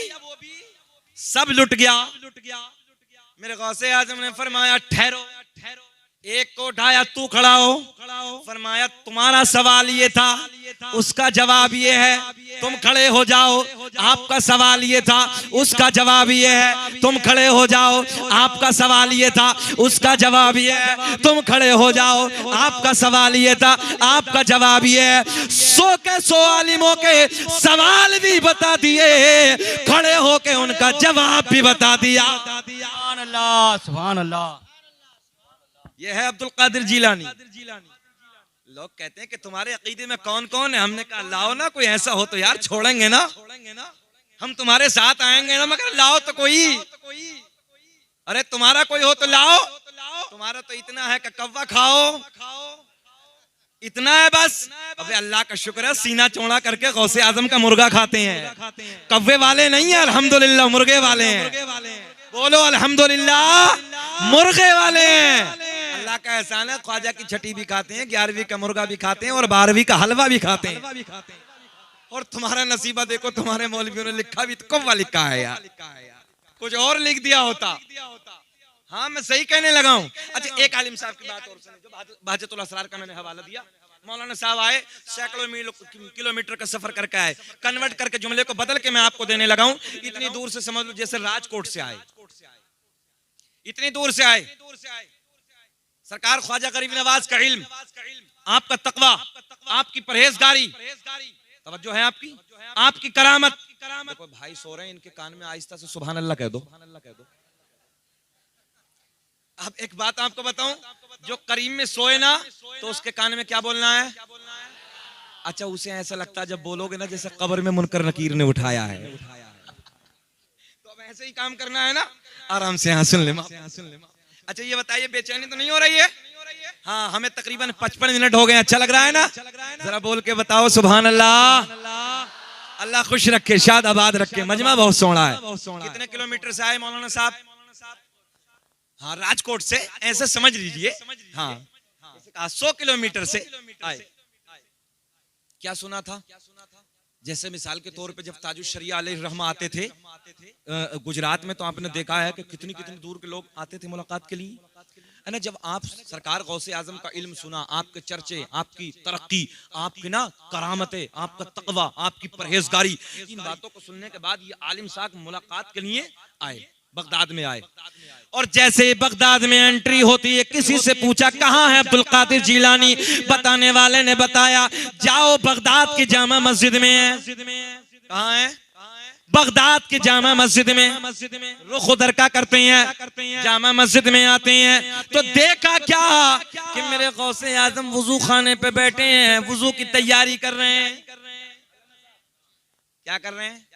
सब लुट गया। मेरे गौसे आजम ने फरमाया, ठहरो, एक को उठाया, तू खड़ा हो। फरमाया तुम्हारा सवाल ये था, उसका जवाब ये है, तुम खड़े हो जाओ। आपका सवाल ये था, उसका जवाब ये है, तुम खड़े हो जाओ। आपका सवाल ये था, उसका जवाब ये है, तुम खड़े हो जाओ। आपका सवाल ये था, आपका जवाब ये है। 100 के 100 आलिमों के सवाल भी बता दिए, खड़े होके उनका जवाब भी बता दिया। सुभान अल्लाह, सुभान अल्लाह। ये है अब्दुल कादिर जिलानी। लोग कहते हैं कि तुम्हारे अकीदे में कौन कौन है। हमने कहा लाओ ना, कोई ऐसा हो तो यार छोड़ेंगे ना, हम तुम्हारे साथ आएंगे ना, मगर लाओ तो कोई। अरे तुम्हारा कोई हो तो लाओ। तुम्हारा तो इतना है कि कव्वा खाओ, इतना है बस। अबे अल्लाह का शुक्र है, सीना चौड़ा करके गौसे आजम का मुर्गा खाते हैं। कव्वे वाले नहीं है, अल्हम्दुलिल्लाह मुर्गे वाले हैं। बोलो अल्हम्दुलिल्लाह, मुर्गे वाले हैं। अल्लाह का एहसान है, ख्वाजा की छठी भी खाते हैं, 11वीं का मुर्गा भी खाते हैं और 12वीं का हलवा भी खाते हैं। और तुम्हारा नसीबा देखो, तुम्हारे मौलवियों ने लिखा भी तो कव्वा लिखा है यार, कुछ और लिख दिया होता। हाँ मैं सही कहने लगा हूँ। अच्छा एक आलिम साहब की बात और सुने, जो बहजतुल असरार का मैंने हवाला दिया। मौलाना साहब आए, सैकड़ों किलोमीटर का सफर करके आए, कन्वर्ट करके जुमले को बदल के मैं आपको देने लगा हूँ। इतनी दूर से समझ लो जैसे राजकोट से आए, इतनी दूर से आए। सरकार ख्वाजा गरीब नवाज का इल्म, आपका तकवा, आपकी परहेजगारी, तवज्जो है आपकी, आपकी करामत। देखो भाई सो रहे हैं, इनके कान में आहिस्ता से सुभान अल्लाह कह दो। अब एक बात आपको बताऊं, जो करीम में सोए ना तो उसके कान में क्या बोलना है? अच्छा उसे ऐसा लगता है जब बोलोगे ना जैसे कब्र में मुनकर नकीर ने उठाया है। तो अब ऐसे ही काम करना है ना, आराम से यहाँ सुन ले। अच्छा ये बताइए बेचैनी तो नहीं हो रही है? हाँ हमें तकरीबन 55 मिनट हो गए। अच्छा लग रहा है ना? जरा बोल के बताओ सुभान अल्लाह। अल्लाह खुश रखे, शाद आबाद रखे। मजमा बहुत सोना है। कितने किलोमीटर से आए मौलाना साहब? हाँ राजकोट से, ऐसे समझ लीजिए। हाँ 100 किलोमीटर से आए। क्या सुना था? जैसे मिसाल के तौर पे जब ताजुश शरिया अलैहि रहमा आते थे गुजरात में, तो आपने देखा है कि कितनी कितनी दूर के लोग आते थे मुलाकात के लिए, है ना। जब आप सरकार गौसे आजम का इल्म सुना, आपके चर्चे, आपकी तरक्की, आपकी ना करामतें, आपका तकवा, आपकी परहेजगारी, इन बातों को सुनने के बाद ये आलिम साहब मुलाकात के लिए आए, बगदाद में आए। और जैसे बगदाद में एंट्री होती है, किसी से पूछा कहाँ है अब्दुल कादिर जिलानी? बताने वाले ने बताया जाओ बगदाद की जामा मस्जिद में है। कहाँ है? बगदाद की जामा मस्जिद में। रुख उधर का करते हैं, जामा मस्जिद में आते हैं तो देखा क्या कि मेरे गौसे आजम वुजू खाने पे बैठे हैं, वुजू की तैयारी कर रहे हैं। क्या कर रहे हैं?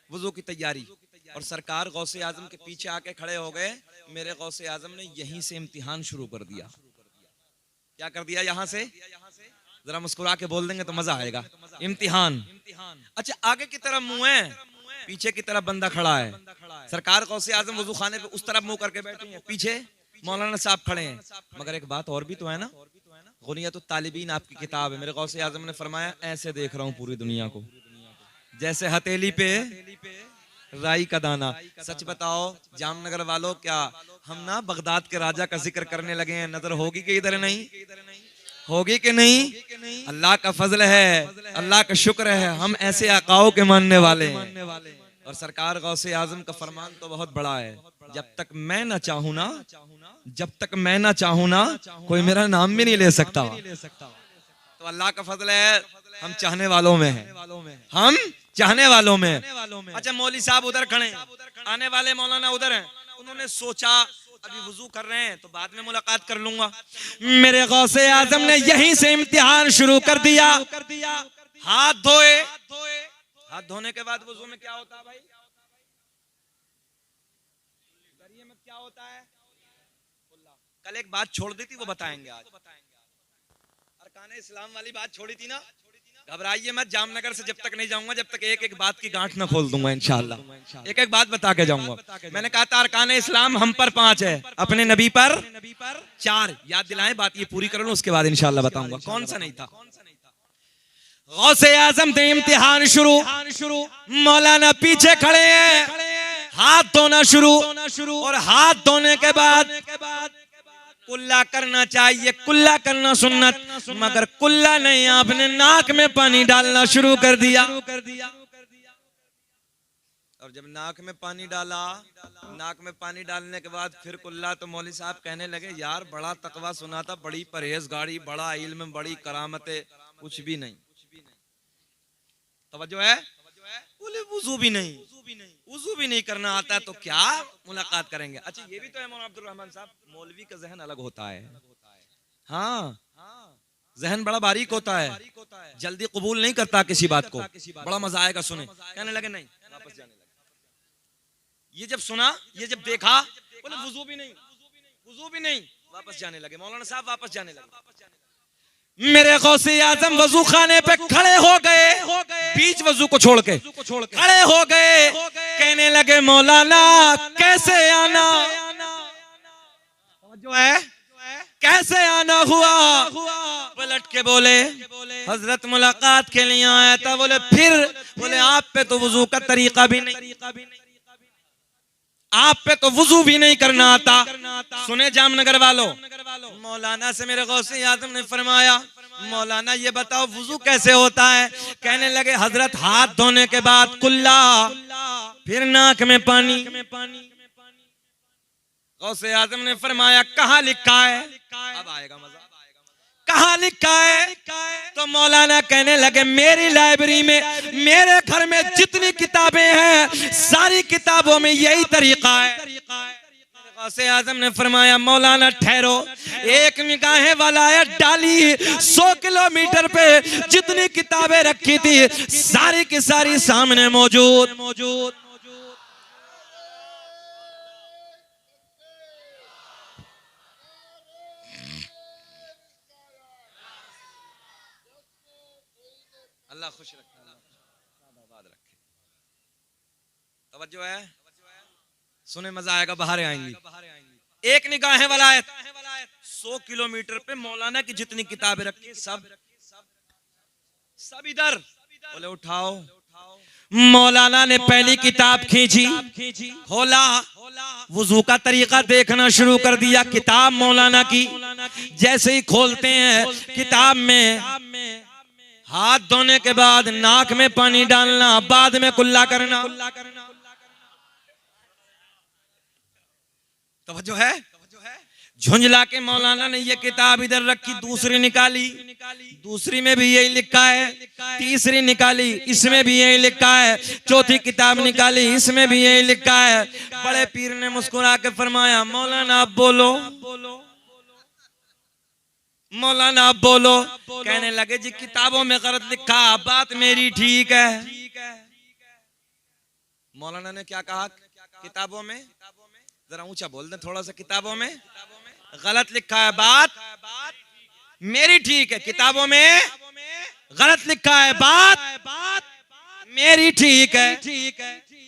वुजू की तैयारी। और सरकार गौसे आजम के पीछे आके खड़े हो गए। मेरे गौसे आजम ने यहीं से इम्तिहान शुरू कर दिया। क्या कर दिया? यहाँ से। जरा मुस्कुरा के बोल देंगे तो मजा आएगा। इम्तिहान। अच्छा आगे की तरफ मुंह है, पीछे की तरफ बंदा खड़ा है। सरकार गौसे आजम वुजू खाने पे उस तरफ मुंह करके बैठे हैं, पीछे मौलाना साहब खड़े हैं। मगर एक बात और भी तो है ना, गुनियतुत तालिबीन आपकी किताब है। मेरे गौसे आजम ने फरमाया ऐसे देख रहा हूँ पूरी दुनिया को, जैसे हथेली पे राई का दाना। सच बताओ जामनगर वालों, क्या हम ना बगदाद के राजा का जिक्र करने लगे हैं? नजर होगी कि इधर नहीं होगी कि नहीं? अल्लाह का फजल है, अल्लाह का शुक्र है, हम ऐसे आकाओं के मानने वाले हैं। और सरकार गौसे आजम का फरमान तो बहुत बड़ा है, जब तक मैं ना चाहूं ना, जब तक मैं ना चाहूं ना कोई मेरा नाम भी नहीं ले सकता। तो अल्लाह का फजल है, हम चाहने वालों में हैं, हम चाहने वालों में। अच्छा मौली साहब उधर खड़े, आने वाले मौलाना उधर हैं। उन्होंने सोचा अभी वुजू कर रहे हैं तो बाद में मुलाकात कर लूंगा। मेरे गौसे आजम ने यहीं से इम्तिहान शुरू कर दिया। हाथ धोए, हाथ धोने के बाद वुजू में क्या होता है भाई? दरिये में क्या होता है? कल एक बात छोड़ दी थी, वो बताएंगे आज। अरकान इस्लाम वाली बात छोड़ी थी ना, घबराइए मत। जामनगर से जब तक नहीं जाऊंगा जब तक एक एक बात की गांठ न खोल दूंगा इंशाअल्लाह। एक एक बात बता के जाऊंगा। मैंने कहा था अरकान इस्लाम हम पर 5 है, अपने नबी पर 4। याद दिलाएं, बात ये पूरी कर लूं उसके बाद इंशाअल्लाह बताऊंगा कौन सा नहीं था। गौसे आजम थे इम्तिहान शुरू, मौलाना पीछे खड़े हैं, हाथ धोना शुरू। और हाथ धोने के बाद कुल्ला करना चाहिए, कुल्ला करना सुन्नत, मगर कुल्ला नहीं, आपने नाक में पानी डालना शुरू कर दिया। और जब नाक में पानी डाला, नाक में पानी डालने के बाद फिर कुल्ला, तो मौलवी साहब कहने लगे यार बड़ा तकवा सुना था, बड़ी परहेजगारी, बड़ा इल्म, बड़ी करामतें, कुछ भी नहीं। तवज्जो है? बोले वुजू भी नहीं, वुजू भी नहीं करना आता तो क्या मुलाकात करेंगे। अच्छा ये भी तो है मौलाना अब्दुल रहमान साहब, मौलवी का जहन अलग होता है। हाँ, जहन बड़ा बारीक होता है, जल्दी कबूल नहीं करता किसी बात को। बड़ा मजा आएगा सुने। कहने लगे नहीं, वापस जाने लगे। ये जब सुना, ये जब देखा, बोले वुजू भी नहीं, वुजू भी नहीं, वापस जाने लगे। मौलाना साहब वापस जाने लगे। मेरे गौसे आजम वजू खाने पे खड़े हो गए, बीच वजू को छोड़ के खड़े हो गए। कहने लगे मौलाना कैसे आना, जो है कैसे आना हुआ। पलट के बोले हजरत मुलाकात के लिए आया था। बोले फिर, बोले आप पे तो वजू का तरीका भी नहीं, आप पे तो वुजू भी नहीं करना आता। सुने जामनगर वालों, मौलाना से मेरे गौसे आजम ने फरमाया मौलाना ये बताओ वुजू कैसे होता है। कहने लगे हजरत हाथ धोने के बाद कुल्ला, फिर नाक में पानी। गौसे आजम ने फरमाया कहाँ लिखा है, अब आएगा मजा, कहाँ लिखा है। तो मौलाना कहने लगे मेरी लाइब्रेरी में, मेरे घर में जितनी किताबें हैं सारी किताबों में यही तरीका है। गौसे आजम ने फरमाया मौलाना ठहरो, एक निगाहें वलायत डाली, 100 किलोमीटर पे जितनी किताबें रखी थी सारी की सारी सामने मौजूद। अल्लाह खुश रखे, आबाद रखे। तवज्जो है, सुने मजा आएगा, बाहर आएंगी। एक निगाहें वलायत, 100 किलोमीटर पे मौलाना की जितनी किताबें रखी सब इधर। बोले उठाओ। मौलाना ने पहली किताब खींची, खोला, वुजू का तरीका देखना शुरू कर दिया। किताब मौलाना की जैसे ही खोलते हैं, किताब में हाथ धोने के बाद नाक में पानी डालना, बाद में कुल्ला करना। तवज्जो है? झुंझला के मौलाना ने ये किताब इधर रखी, दूसरी निकाली, दूसरी में भी यही लिखा है, तीसरी निकाली, इसमें भी यही लिखा है, चौथी किताब निकाली, इसमें भी यही लिखा है। बड़े पीर ने मुस्कुरा के फरमाया मौलाना आप बोलो, मौलाना आप बोलो। कहने लगे जी किताबों में गलत लिखा, बात मेरी ठीक है। मौलाना ने क्या कहा, किताबों में, जरा ऊंचा बोल दें थोड़ा सा, किताबों में गलत लिखा है, बात मेरी ठीक है। किताबों में गलत लिखा है, बात मेरी ठीक है।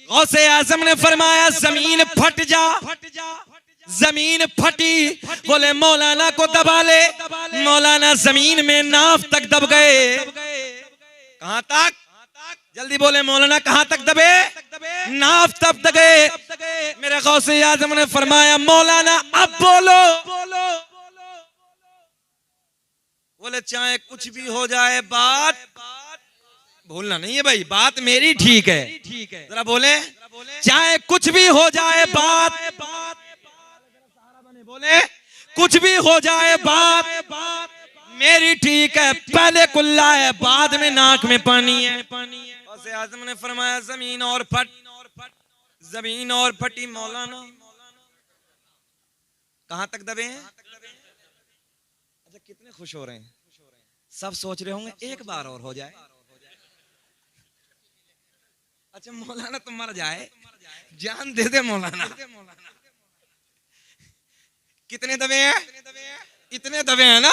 गौसे आजम ने फरमाया जमीन फट जा, जमीन फटी। बोले मौलाना को दबा ले। मौलाना जमीन में नाफ तक दब गए। कहां तक? जल्दी बोले मौलाना कहां तक दबे? नाफ तक दब गए। मेरे गौसे आजम ने फरमाया मौलाना अब बोलो। बोले चाहे कुछ भी हो जाए, बात भूलना नहीं है भाई, बात मेरी ठीक है। जरा बोले चाहे कुछ भी हो जाए, बात बोले कुछ भी हो जाए, बात मेरी ठीक है। पहले कुल्ला है, बाद में नाक में पानी है। गौसे आजम ने फरमाया जमीन और फट, जमीन और फटी। मौलाना कहां तक दबे हैं? अच्छा कितने खुश हो रहे हैं? सब सोच रहे होंगे एक बार और हो जाए। अच्छा मौलाना तो मर जाए, जान दे दे मौलाना। कितने दबे हैं? इतने दबे हैं ना।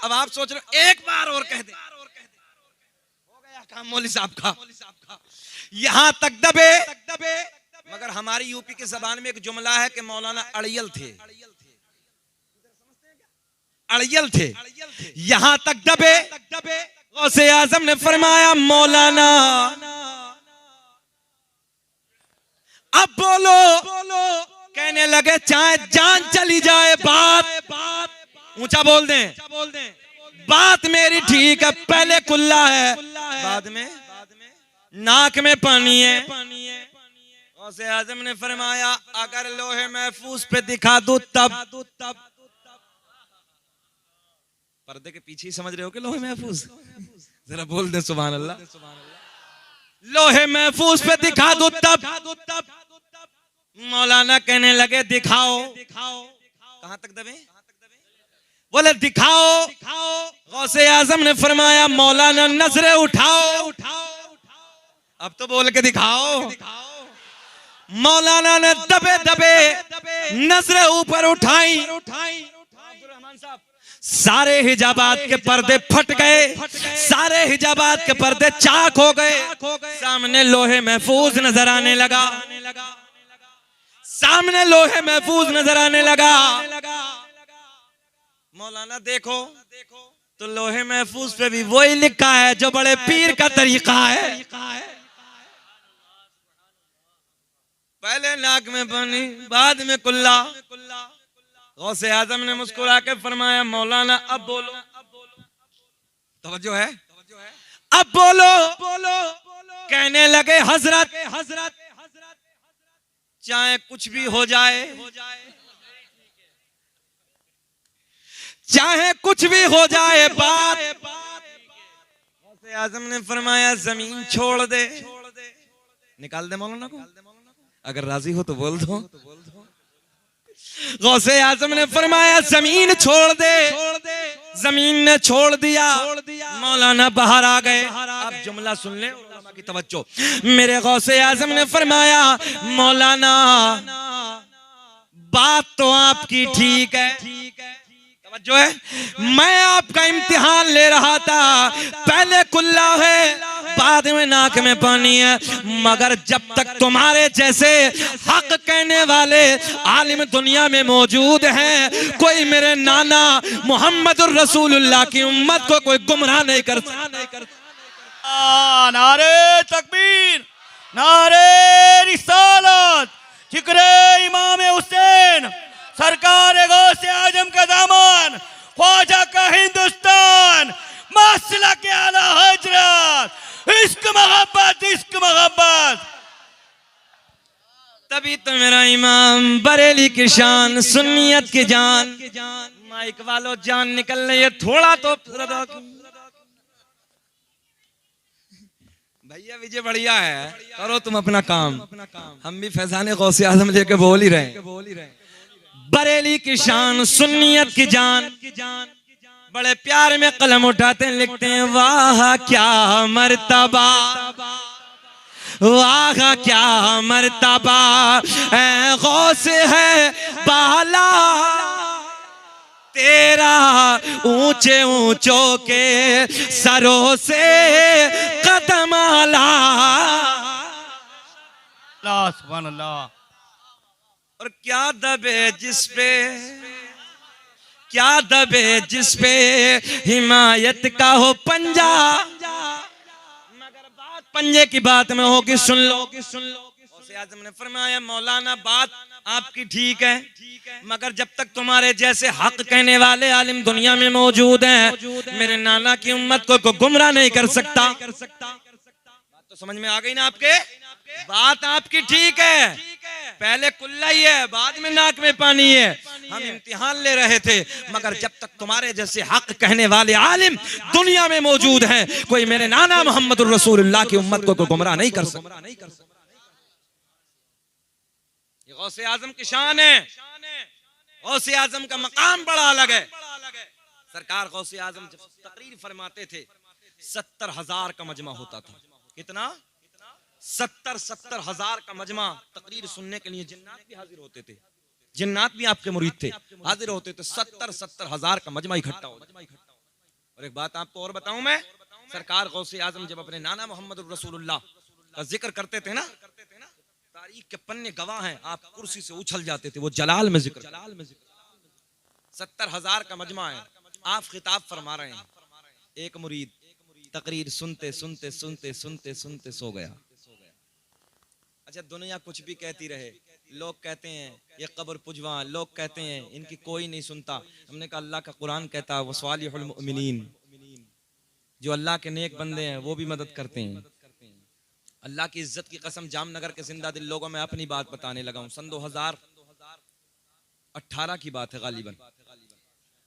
अब आप सोच रहे एक बार और कह दे, हो गया काम मौलवी साहब का। यहां तक दबे। मगर हमारी यूपी की जबान में एक जुमला है कि मौलाना अड़ियल थे, अड़ियल थे। यहां तक दबे। गौसे आजम ने फरमाया मौलाना अब बोलो। कहने लगे चाहे जान चली जाए, बात ऊंचा बोल दें, बात मेरी ठीक है, पहले कुल्ला है, बाद में नाक में पानी है। गौसे आजम ने फरमाया अगर लोहे महफूज पे दिखा दूं तब पर्दे के पीछे ही समझ रहे हो कि लोहे महफूज, जरा बोल दे सुभान अल्लाह। लोहे महफूज पे दिखा दूं तब मौलाना कहने लगे दिखाओ। कहां तक दबे? बोले दिखाओ। गौसे आजम ने फरमाया मौलाना नजरें उठाओ। अब तो बोल के दिखाओ। मौलाना ने दबे दबे नजरें ऊपर उठाई। सारे हिजाबात के पर्दे फट गए, सारे हिजाबात के पर्दे चाक हो गए। सामने लोहे महफूज नजर आने लगा, सामने लोहे महफूज नजर आने लगा। मौलाना देखो तो लोहे महफूज पे भी वही लिखा है जो बड़े पीर का तरीका है। पहले नाक में पानी, बाद में कुल्ला। गौसे आजम ने मुस्कुरा के फरमाया मौलाना अब बोलो। तवज्जो है, अब बोलो। कहने लगे हजरत चाहे कुछ भी हो जाए, चाहे कुछ भी हो जाए बात। गौसे आजम ने फरमाया जमीन छोड़ दे। निकाल दे मौलाना को, अगर राजी हो तो बोल दो। गौसे आजम ने फरमाया जमीन छोड़ दे। जमीन ने छोड़ दिया, मौलाना बाहर आ गए। अब जुमला सुन ले उलमा की तवज्जो। मेरे गौसे आजम ने फरमाया मौलाना बात तो आपकी ठीक है, जो है मैं आपका इम्तिहान ले रहा था। पहले कुल्ला है, बाद में नाक में पानी है, मगर जब तक तुम्हारे जैसे हक कहने वाले आलिम दुनिया में मौजूद हैं, कोई मेरे नाना मोहम्मदुर रसूलुल्लाह की उम्मत को कोई गुमराह नहीं कर सकता। नारे तकबीर, नारे रिसालत, जिक्रे इमाम हुसैन सरकार गौसे आजम का दामन, ख्वाजा का हिंदुस्तान, मसला के आला हजरत, इश्क मोहब्बत। तभी तो मेरा इमाम बरेली की शान, सुन्नियत की जान। माइक वालों जान निकल रही है, थोड़ा तो भैया विजय बढ़िया है, करो तुम अपना काम, हम भी फैजाने गौसे आजम लेके बोल ही रहे। बरेली की शान, सुन्नियत की जान, बड़े प्यार में कलम उठाते हैं, लिखते हैं वाह क्या मर्तबा, वाह क्या मर्तबा ऐ गौस है बाला तेरा, ऊंचे ऊंचों के सरों से कदम आला। सुभान अल्लाह। और क्या दबे जिसपे, क्या दबे जिसपे हिमायत का हो पंजा, मगर बात पंजे की बात में होगी, सुन लो। गौसे आजम ने फरमाया मौलाना बात आपकी ठीक है, मगर जब तक तुम्हारे जैसे हक कहने वाले आलिम दुनिया में मौजूद हैं, मेरे नाना की उम्मत को गुमराह नहीं कर सकता। बात तो समझ में आ गई ना आपके? बात आपकी ठीक है, पहले कुल्ला ही है, बाद में नाक में पानी है। हम इम्तिहान ले रहे थे, मगर जब तक तुम्हारे जैसे हक कहने वाले आलिम दुनिया में मौजूद हैं, कोई मेरे नाना मोहम्मदुर रसूलुल्लाह की उम्मत को गुमराह नहीं कर सकता। ये गौसे आजम की शान है, गौसे आजम का मकाम बड़ा अलग है। सरकार गौसे आजम जब तकरीर फरमाते थे 70,000 का मजमा होता था। कितना? 70,000 का मजमा तकरीर सुनने के लिए जिन्नात भी हाजिर होते थे, जिन्नात भी आपके मुरीद थे, हाजिर होते थे। 70,000 का मजमा इकट्ठा होता। और एक बात आपको और बताऊं मैं, सरकार गौसे आजम जब अपने नाना मोहम्मद रसूलुल्लाह का जिक्र करते थे ना, तारीख के पन्ने गवाह हैं, आप कुर्सी से उछल जाते थे। वो जलाल में जिक्र, 70,000 का मजमा है, आप खिताब फरमा रहे हैं। एक मुरीद तकरीर सुनते सुनते सुनते सुनते सुनते सो गया। अच्छा दुनिया कुछ भी कहती रहे, लोग कहते हैं ये कब्र पुजवा, लोग कहते हैं इनकी कोई नहीं सुनता। हमने कहा अल्लाह का कुरान कहता है वस्वालिहुल मुमिनीन, जो अल्लाह के नेक बंदे हैं वो भी मदद करते हैं। अल्लाह की इज्जत की कसम, जामनगर के जिंदा दिल लोगों में अपनी बात बताने लगा हूं। सन 2018 की बात है गालिबन।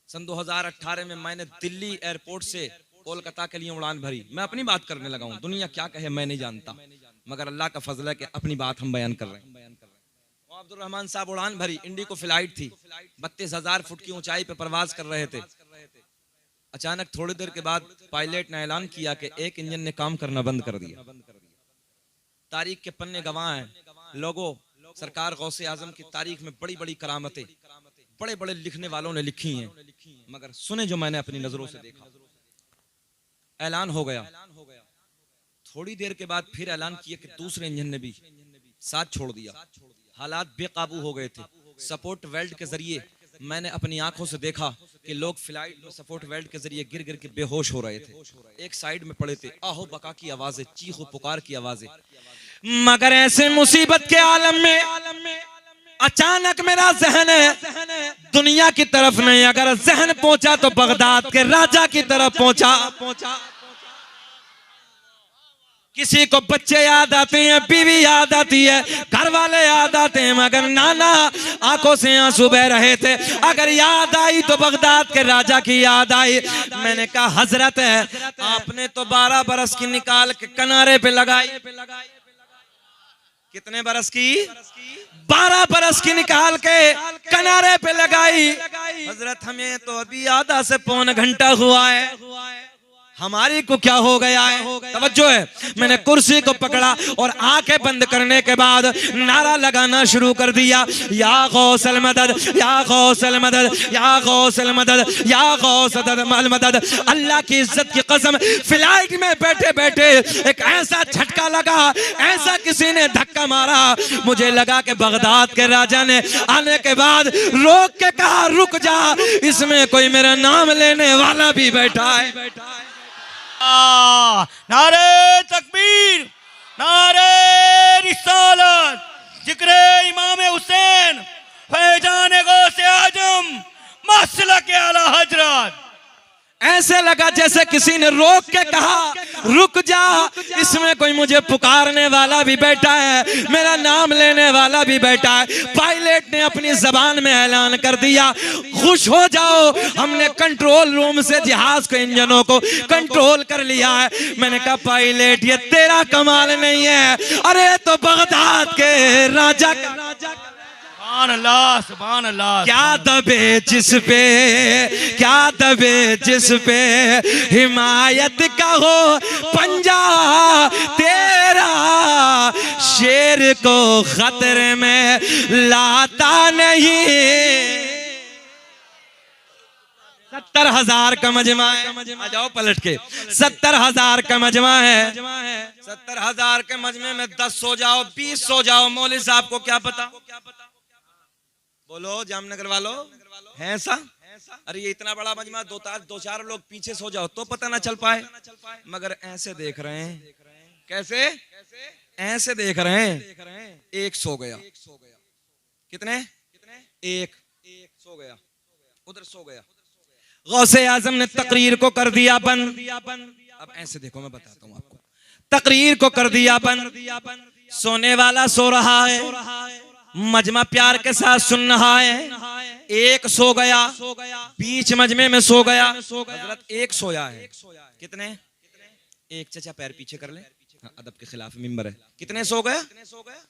सन 2018 में मैंने दिल्ली एयरपोर्ट से कोलकाता के लिए उड़ान भरी। मैं अपनी बात करने लगा हूं, दुनिया क्या कहे मैं नहीं जानता, मगर अल्लाह का फजल है कि अपनी बात हम बयान कर रहे हैं। अब्दुल रहमान साहब उड़ान भरी, इंडिको फ्लाइट थी, 32,000 फुट की ऊंचाई पे परवाज कर रहे थे। अचानक थोड़ी देर के बाद पायलट ने ऐलान किया कि एक इंजन ने काम करना बंद कर दिया। तारीख के पन्ने गवाह हैं लोगों, सरकार गौसे आजम की तारीख में बड़ी बड़ी करामतें बड़े बड़े लिखने वालों ने लिखी हैं, मगर सुने जो मैंने अपनी नजरों से देखा। ऐलान हो गया, थोड़ी देर के बाद फिर ऐलान किया कि दूसरे इंजन ने भी साथ छोड़ दिया। हालात बेकाबू हो गए थे। सपोर्ट वेल्ड के जरिए मैंने अपनी आंखों से देखा कि लोग फ्लाइट में सपोर्ट वेल्ड के जरिए गिर गिर के बेहोश हो रहे थे, एक साइड में पड़े थे। आहो बका की आवाजें, चीखो पुकार की आवाजें। मगर ऐसे मुसीबत के आलम में अचानक मेरा जहन दुनिया की तरफ नहीं, अगर जहन पहुंचा तो बगदाद के राजा की तरफ पहुंचा। किसी को बच्चे याद आते हैं, बीवी याद आती है, घर वाले याद आते हैं, मगर नाना आंखों से आंसू बह रहे थे। अगर याद आई तो बगदाद के राजा की याद आई। मैंने कहा हजरत है आपने तो 12 बरस की निकाल के किनारे पे लगाई। कितने बरस की? 12 बरस की निकाल के किनारे पे लगाई। हजरत हमें तो अभी आधा से पौन घंटा हुआ है, हमारी को क्या हो गया है? तवज्जो है। मैंने कुर्सी को पकड़ा और आंखें बंद करने के बाद नारा लगाना शुरू कर दिया, या गौसल मदद, या गौसल मदद, या गौसल मदद, या गौसल मदद। अल्लाह की इज्जत की कसम, फ्लाइट में बैठे बैठे एक ऐसा झटका लगा, ऐसा किसी ने धक्का मारा, मुझे लगा कि बगदाद के राजा ने आने के बाद रोक के कहा रुक जा, इसमें कोई मेरा नाम लेने वाला भी बैठा है। नारे तकबीर, नारे रिसालत, जिक्रे इमाम हुसैन फैजान गौसे आजम मसलक के आला हजरत। ऐसे लगा जैसे किसी ने रोक के कहा रुक जा, इसमें कोई मुझे पुकारने वाला भी बैठा है, मेरा नाम लेने वाला भी बैठा है। पायलट ने अपनी जबान में ऐलान कर दिया, खुश हो जाओ, हमने कंट्रोल रूम से जहाज के इंजनों को कंट्रोल कर लिया है। मैंने कहा पायलट ये तेरा कमाल नहीं है, अरे तो बगदाद के राजा का। सुभान अल्लाह, सुभान अल्लाह। क्या दबे जिस पे, क्या दबे जिस पे हिमायत का हो पंजा तेरा, शेर को खतरे में लाता नहीं। 70,000 का मजमा है, आ जाओ पलट के, 70,000 का मजमा है। 70,000 के मजमे में 10 सो जाओ, 20 सो जाओ, मौलवी साहब को क्या पता? बोलो जामनगर वालों है ऐसा? अरे ये इतना बड़ा मजमा, दो चार लोग पीछे सो जाओ तो पता ना चल पाए, मगर ऐसे देख रहे हैं। कैसे? ऐसे देख रहे हैं। एक सो गया, कितने? एक सो गया, उधर सो गया। गौसे आजम ने तकरीर को कर दिया बंद। अब ऐसे देखो, मैं बताता हूँ आपको, तकरीर को कर दिया बंद। सोने वाला सो रहा है, मजमा प्यार के साथ सुन रहा है। एक सो गया, बीच मजमे में सो गया। हजरत एक सोया है। कितने? एक। चचा पैर पीछे कर ले, अदब के खिलाफ मिंबर है। कितने सो गया?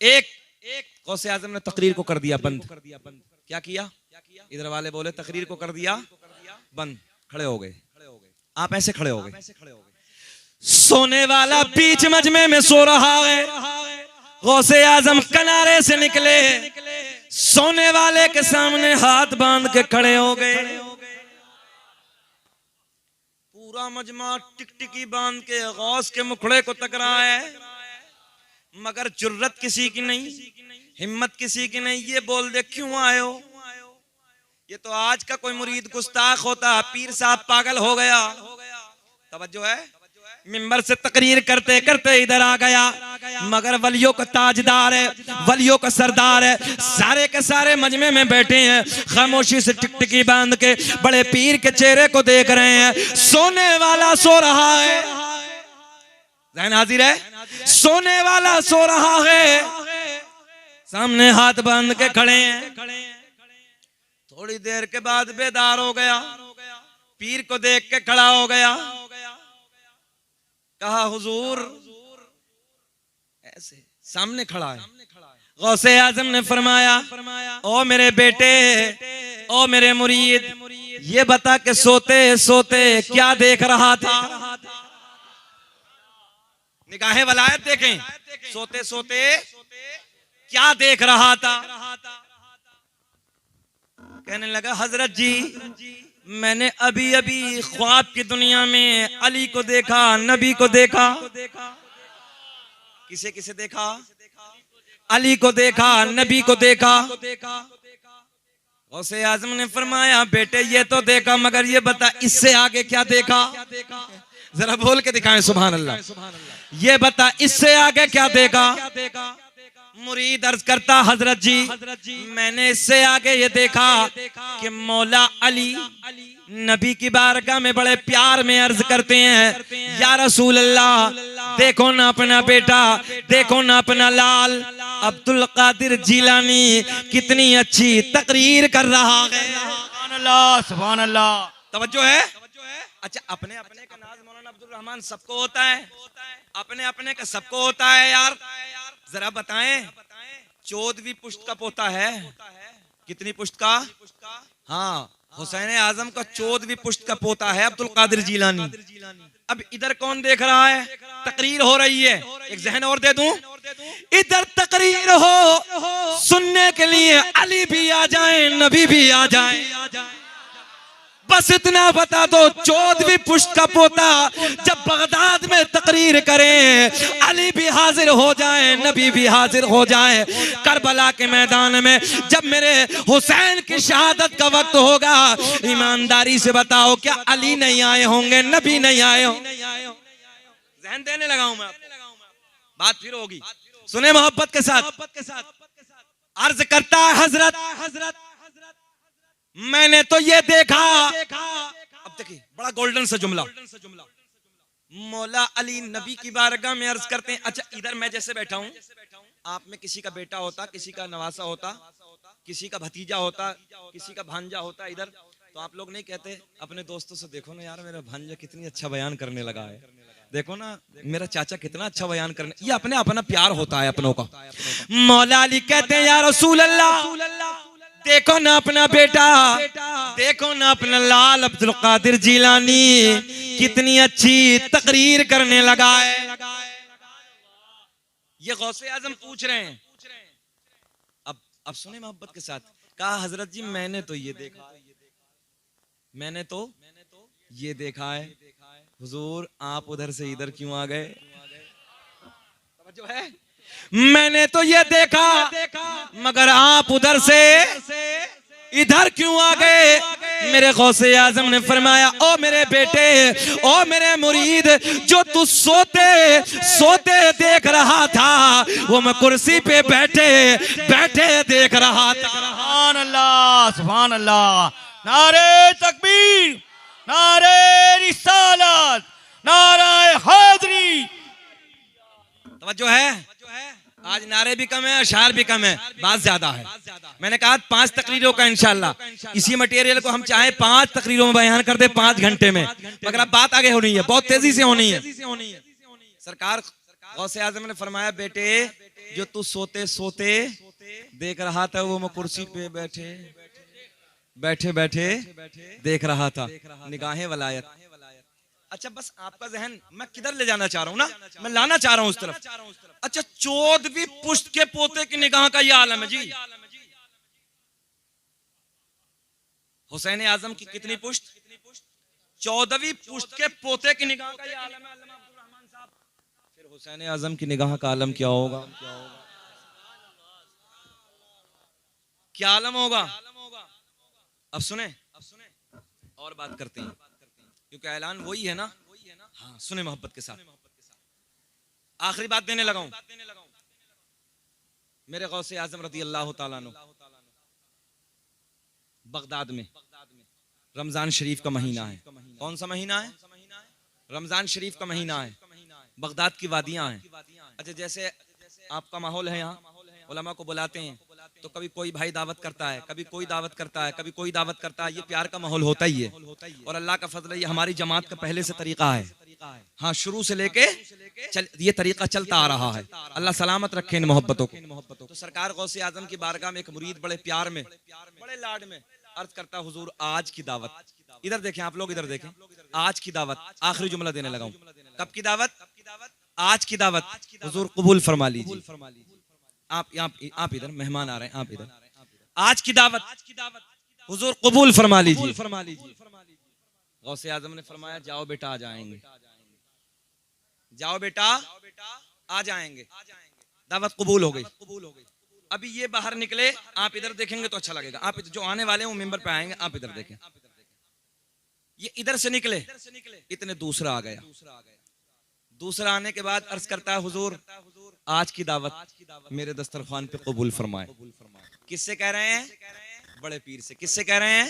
एक। गौसे आजम ने तकरीर को कर दिया बंद। क्या किया? इधर वाले बोले तकरीर को कर दिया बंद। खड़े हो गए, आप ऐसे खड़े हो गए। सोने वाला बीच मजमे में सो रहा है, गौसे आजम किनारे से निकले, सोने वाले के सामने हाथ बांध के खड़े हो गए। पूरा मजमा टिकटिकी बांध के गौस के मुखड़े को तक रहा है, मगर जुर्रत किसी की नहीं, हिम्मत किसी की नहीं। ये बोल दे क्यों आए हो? ये तो आज का कोई मुरीद गुस्ताख होता, पीर साहब पागल हो गया। तवज्जो है? मिंबर से तकरीर करते करते इधर आ गया, मगर वलियों का ताजदार है, वलियों का सरदार है, सारे के सारे मजमे में बैठे हैं, खामोशी से टिकटिकी बांध के बड़े पीर के चेहरे को देख रहे हैं। सोने वाला सो रहा है, ज़हन हाजिर है, सोने वाला सो रहा है, सामने हाथ बांध के खड़े हैं। थोड़ी देर के बाद बेदार हो गया, पीर को देख के खड़ा हो गया, कहा हुजूर, ऐसे सामने खड़ा है। गौसे आजम ने फरमाया, ओ मेरे बेटे, ओ मेरे मुरीद, ये बता के सोते सोते क्या देख रहा था? निगाहे वलायत देखें, सोते सोते क्या देख रहा था? कहने लगा, हजरत जी, मैंने अभी अभी ख्वाब की दुनिया में अली को देखा, नबी को देखा। किसे किसे देखा? अली को देखा, नबी को देखा। गौसे आजम ने फरमाया, बेटे ये तो देखा, मगर ये बता इससे आगे क्या देखा? जरा बोल के दिखाएं सुभान अल्लाह। ये बता इससे आगे क्या देखा? मुरीद अर्ज करता, हजरत जी, मैंने इससे आगे ये देखा कि मौला अली नबी की बारगाह में बड़े प्यार में अर्ज करते हैं, या रसूल अल्लाह, देखो ना अपना बेटा, देखो ना अपना लाल अब्दुल कादिर जिलानी कितनी अच्छी तकरीर कर रहा है। सुभान अल्लाह, सुभान अल्लाह। तवज्जो है? अच्छा, अपने अपने का नाज मौलाना अब्दुल रहमान सबको होता है, अपने अपने का सबको होता है यार। जरा बताएं, 14वीं पुश्त का पोता है, कितनी पुश्त का? हाँ, हुसैन आजम का 14वीं पुश्त का पोता है अब्दुल कादिर जिलानी। अब इधर कौन देख रहा है? तकरीर हो रही है। एक जहन और दे दूं, इधर तकरीर हो, सुनने के लिए अली भी आ जाए, नबी भी आ जाए। बस इतना बता दो, 14वीं पुश्त का पोता जब बगदाद में तकरीर करे, अली भी हाजिर हो जाए, नबी भी हाजिर हो जाए। करबला के मैदान में जब मेरे हुसैन की शहादत का वक्त होगा, ईमानदारी से बताओ, क्या अली नहीं आए होंगे, नबी नहीं आए होंगे? जहन देने लगा हूं मैं, बात फिर होगी, सुने मोहब्बत के साथ। अर्ज करता है, हजरत मैंने तो ये देखा। अब देखिए, बड़ा गोल्डन सा जुमला, मौला अली नबी की बारगाह में अर्ज करते हैं। अच्छा, इधर मैं जैसे बैठा हूं, आप में किसी का बेटा होता, किसी का नवासा होता, किसी का भतीजा होता, किसी का भांजा होता इधर, तो आप लोग नहीं कहते अपने दोस्तों से, देखो ना यार, मेरा भांजा कितनी अच्छा बयान करने लगा है, देखो ना मेरा चाचा कितना अच्छा बयान करने। ये अपने अपना प्यार होता है अपनों का। मौला अली कहते हैं, या रसूल अल्लाह, देखो ना अपना बेटा, देखो ना अपना लाल अब्दुल कादिर जिलानी कितनी अच्छी तकरीर करने लगा है। ये गौसे आजम पूछ रहे हैं। अब सुने मोहब्बत के साथ। कहा, हजरत जी, मैंने तो ये देखा है, मैंने तो ये देखा है। हुजूर, आप उधर से इधर क्यों आ गए? जो है, मैंने तो ये देखा, मगर आप उधर से इधर क्यों आ गए? मेरे गौसे आजम ने फरमाया, ओ मेरे बेटे, ओ मेरे मुरीद, जो तू सोते सोते देख रहा था, वो मैं कुर्सी पे बैठे बैठे देख रहा था। सुभान अल्लाह, सुभान अल्लाह। नारे तकबीर, नारे रिसालत, नारे हैदरी। तवज्जो है? आज नारे भी कम है, अशार भी कम है, बात ज्यादा है। मैंने कहा 5 तकरीरों का इंशाल्लाह, इसी मटेरियल को हम चाहे 5 तकरीरों में बयान कर दे 5 घंटे में, मगर अब बात आगे होनी है, बहुत तेजी से होनी है। सरकार गौसे आजम ने फरमाया, बेटे, जो तू सोते सोते देख रहा था, वो मैं कुर्सी पे बैठे बैठे बैठे देख रहा था। निगाहे वलायत। अच्छा, बस आपका जहन मैं किधर ले जाना चाह रहा हूं ना, मैं लाना चाह रहा हूं उस तरफ। अच्छा, 14वीं पुश्त के पोते की निगाह का यह आलम है जी। हुसैन आजम की कितनी पुश्त? 14वीं पुश्त के पोते की निगाह का यह आलम है अब्दुल रहमान साहब। फिर हुसैन आजम की निगाह का आलम क्या होगा? क्या आलम होगा? अब सुने और बात करते हैं, क्योंकि ऐलान वही है ना, हाँ सुने मोहब्बत के साथ, आखिरी बात देने लगा हूं। मेरे गौसे आजम रज़ी अल्लाह ताला अन्हु बगदाद में रमजान शरीफ का महीना है। कौन सा महीना है? रमजान शरीफ का महीना है। बगदाद की वादियां हैं। अच्छा, जैसे आपका माहौल है, यहाँ उलमा को बुलाते हैं तो कभी कोई भाई दावत करता है, कभी कोई दावत करता है, कभी कोई दावत करता है। ये प्यार का माहौल होता ही है और अल्लाह का फजल है, ये हमारी जमात का पहले से तरीका है। हाँ, शुरू से लेके ये तरीका चलता आ रहा है। अल्लाह सलामत रखे इन मोहब्बतों को। तो सरकार गौसे आजम की बारगाह में एक मुरीद बड़े प्यार में, बड़े लाड में अर्ज करता, हुजूर आज की दावत, इधर देखें आप लोग, इधर देखें, आज की दावत, आखिरी जुमला देने लगा हूं। कब की दावत? आज की दावत हुजूर कबूल फरमा लीजिए। आप इधर मेहमान आ रहे हैं, आप इधर, आज की दावत हुजूर कबूल फरमा लीजिए। गौसे आजम ने फरमाया, जाओ बेटा आ जाएंगे, जाओ बेटा आ जाएंगे। दावत कबूल हो गई। अभी ये बाहर निकले, आप इधर देखेंगे तो अच्छा लगेगा। आप जो आने वाले हैं वो मेंबर पे आएंगे, आप इधर देखें। ये इधर से निकले, इतने दूसरा आ गया। दूसरा आने के बाद अर्ज करता है, हुजूर आज की दावत मेरे दस्तरखान पे कबूल फरमाए। किससे कह रहे हैं? बड़े पीर से। किससे कह रहे हैं?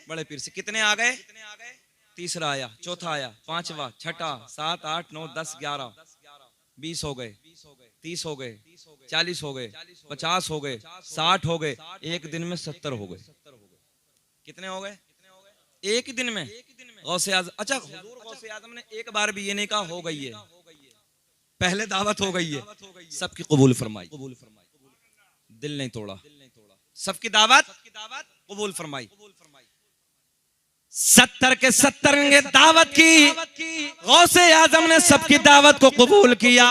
बड़े पीर से। कितने आ गए? तीसरा आया, चौथा आया, पांचवा, छठा, 7, 8, 9, 10, 11, 20 हो गए, 30 हो गए, 40 हो गए, 50 हो गए, 60 हो गए, एक दिन में 70 हो गए। कितने हो गए? एक ही दिन में। गौसे आजम, अच्छा हुजूर गौसे आजम ने एक बार भी ये नहीं कहा हो गई है, पहले दावत हो गई है, सबकी कबूल फरमाई, दिल नहीं तोड़ा, सबकी दावत कबूल फरमाई। 70 के 70 दावत की, गौसे आजम ने सबकी दावत को कबूल किया।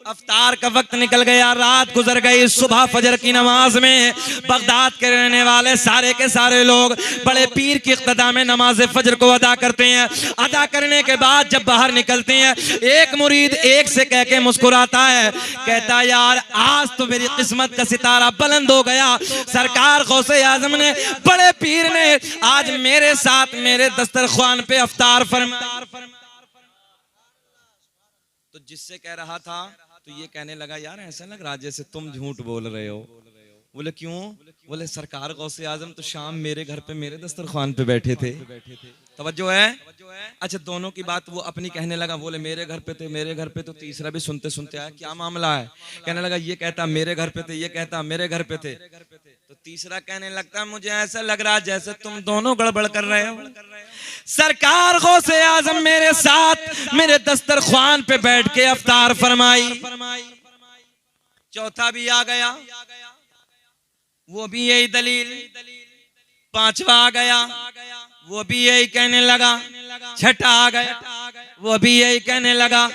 अफ्तार का वक्त निकल गया, रात गुजर गई। सुबह फजर की नमाज में बगदाद के रहने वाले सारे के सारे लोग बड़े पीर की इक़्तिदा में नमाज फजर को अदा करते हैं। अदा करने के बाद जब बाहर निकलते हैं, एक मुरीद एक से कह के मुस्कुराता है, कहता यार आज तो मेरी किस्मत का सितारा बुलंद हो गया। सरकार गौसे आजम ने, बड़े पीर ने आज मेरे साथ मेरे दस्तरखान पे अफ्तार फरमाया। तो जिससे कह रहा था तो ये कहने लगा, यार ऐसा लग रहा जैसे तुम झूठ बोल रहे हो। बोले क्यों? बोले सरकार गौसे आजम तो शाम मेरे घर पे मेरे दस्तरखान पे बैठे थे। तवज्जो है? अच्छा, दोनों की बात वो अपनी कहने लगा। बोले मेरे घर पे थे, मेरे घर पे। तो तीसरा भी सुनते सुनते आया, क्या मामला है? कहने लगा ये कहता मेरे घर पे थे, ये कहता मेरे घर पे थे। तो तीसरा कहने लगता, मुझे ऐसा लग रहा जैसे तुम दोनों गड़बड़ कर रहे हो। सरकार गौसे आजम मेरे साथ मेरे दस्तरखान पे बैठ के अफ्तार फरमाई। चौथा भी आ गया, वो भी यही दलील। पांचवा आ गया, वो भी यही कहने लगा। छठा आ गया, वो भी यही कहने लगा।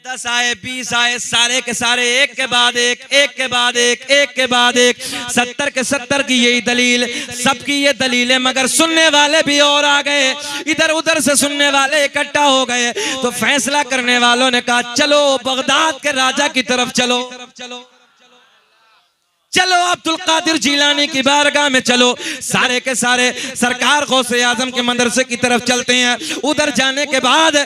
10 आए, 20 आए, सारे के सारे एक के बाद एक, एक के बाद एक, एक के बाद एक। 70 के 70 की यही दलील, सबकी ये दलील है। मगर सुनने वाले भी और आ गए, इधर उधर से सुनने वाले इकट्ठा हो गए। तो फैसला करने वालों ने कहा, चलो बगदाद के राजा की तरफ चलो, चलो अब्दुल कादिर जिलानी की बारगाह में चलो। सारे के सारे सरकार गौसे आजम के मदरसे की तरफ चलते हैं। उधर जाने के बाद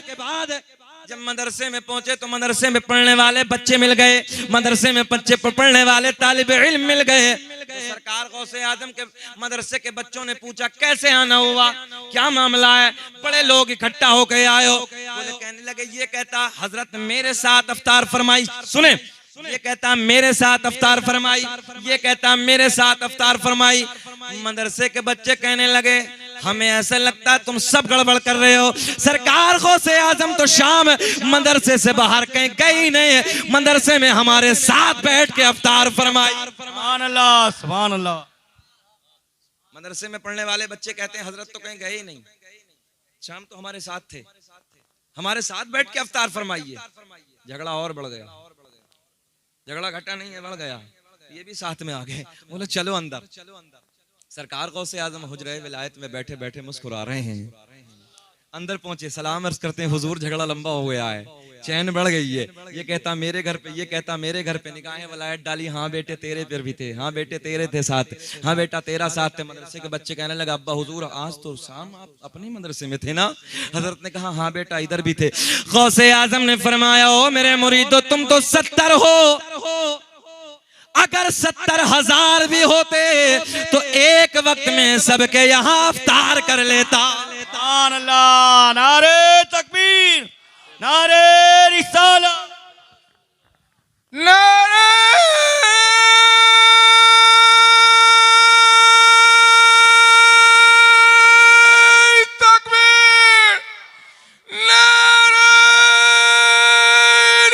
जब मदरसे में पहुंचे तो मदरसे में पढ़ने वाले बच्चे मिल गए, मदरसे में बच्चे पढ़ने वाले तालिब इल्म मिल गए। तो सरकार गौसे आजम के मदरसे के बच्चों ने पूछा, कैसे आना हुआ, क्या मामला है? बड़े लोग इकट्ठा होकर आए हो। बोले, कहने लगे, ये कहता हजरत मेरे साथ अफ्तार फरमाई। सुने, ये कहता मेरे साथ अफ्तार फरमाई, ये कहता मेरे साथ अफ्तार फरमाई। मदरसे के बच्चे कहने लगे, हमें ऐसा लगता है तुम सब गड़बड़ कर रहे हो। सरकार गौसे आजम तो शाम मदरसे से बाहर कहीं गई नहीं, मदरसे में हमारे साथ बैठ के अफ्तार फरमाई। सुभान अल्लाह, सुभान अल्लाह। मदरसे में पढ़ने वाले बच्चे कहते हैं, हजरत तो कहीं गए ही नहीं, शाम तो हमारे साथ थे, हमारे साथ बैठ के अफ्तार फरमाइए। झगड़ा और बढ़ गया, झगड़ा घटा नहीं है, बढ़ गया। ये भी साथ में आ गए। बोले चलो अंदर। सरकार गौसे आजम हुजरे विलायत में बैठे बैठे मुस्कुरा रहे हैं। अंदर पहुंचे, सलाम अर्ज करते हैं, हुजूर झगड़ा लंबा हो गया है, चैन बढ़ गई है, ये कहता मेरे घर पे, ये कहता मेरे घर पे, निगाहें वलायत डाली, हाँ बेटे तेरे पर भी थे, हाँ बेटे तेरे थे साथ, हाँ बेटा तेरा साथ थे। मदरसे के बच्चे कहने लगा अब्बा हुजूर आज तो शाम आप अपने मदरसे में थे ना? हजरत ने कहा हाँ बेटा इधर भी थे। गौसे आजम ने फरमाया ओ मेरे मुरीदो तुम तो 70 हो, अगर 70,000 भी होते तो एक वक्त में सबके यहाँ अफ्तार कर लेता। सुभान अल्लाह, नारे तकबीर, नारे रिसालत, नारे तकबीर, नारे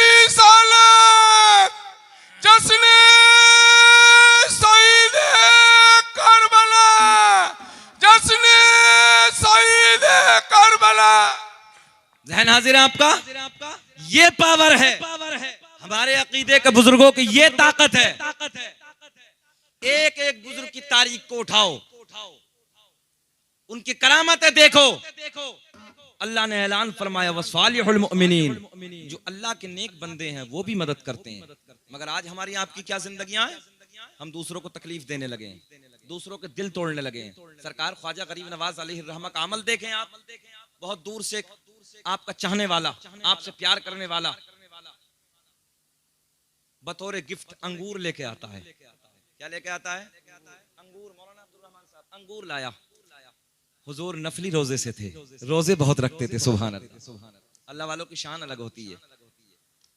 रिसालत, जश्न शहीद करबला, जश्न शहीद करबला। ज़हन हाजिर है आपका? ये पावर है हमारे अकीदे के बुजुर्गों की, ये ताकत है। एक एक बुजुर्ग की तारीख को उठाओ, उनकी करामतें देखो। अल्लाह ने ऐलान फरमाया वसालिहुल मुमिनीन, जो अल्लाह के नेक बंदे हैं वो भी मदद करते हैं। मगर आज हमारी आपकी क्या जिंदगियां हैं? हम दूसरों को तकलीफ देने लगे हैं, दूसरों के दिल तोड़ने लगे हैं। सरकार ख्वाजा गरीब नवाज अलैहि रहमा का अमल देखें आप, बहुत दूर से आपका चाहने वाला, आपसे प्यार करने वाला बतौर गिफ्ट अंगूर लेके आता है। क्या लेके आता है? अंगूर। मौलाना अब्दुल रहमान साहब अंगूर लाया। हुजूर नफली रोजे से थे, रोजे बहुत रखते थे। सुभान अल्लाह, अल्लाह वालों की शान अलग होती है।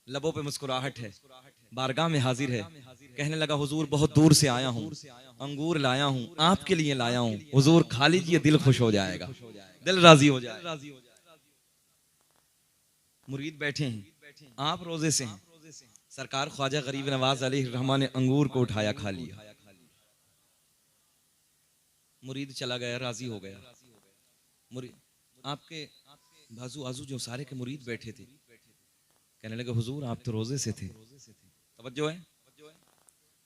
लबों पे मुस्कुराहट है, बारगाह में हाजिर है। कहने लगा हुजूर बहुत दूर से आया हूँ, अंगूर लाया हूँ, आपके लिए लाया हूँ, हुजूर खा लीजिए, दिल खुश हो जाएगा, दिल राजी हो जाएगा। मुरीद बैठे हैं, आप रोजे से हैं, सरकार ख्वाजा गरीब नवाज अलैहि रहमान ने अंगूर को उठाया, खा लिया। मुरीद चला गया, राजी हो गया। मुरीद आपके बाजू आजू जो सारे के मुरीद बैठे थे कहने लगे हुजूर आप तो रोजे से थे, तवज्जो है?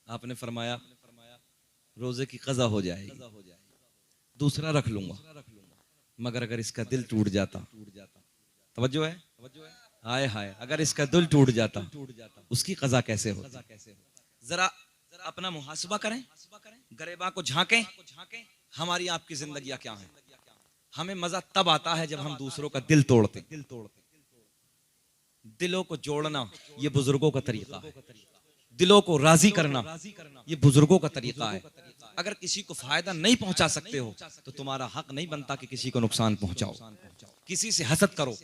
आपने फरमाया रोजे की कज़ा हो जाएगी, दूसरा रख लूंगा, मगर अगर इसका दिल टूट जाता, तवज्जो है? हाय हाय, अगर इसका दिल टूट जाता उसकी कज़ा कैसे होती? जरा अपना मुहासबा करें, गरेबा को झांकें, हमारी आपकी जिंदगियां क्या हैं? हमें मजा तब आता है जब हम दूसरों का दिल तोड़ते। दिलों को जोड़ना ये बुजुर्गों का तरीका है, दिलों को राजी करना ये बुजुर्गों का तरीका है। अगर किसी को फायदा नहीं पहुंचा सकते हो तो तुम्हारा हक नहीं बनता कि किसी को नुकसान पहुंचाओ, किसी से हसद करो।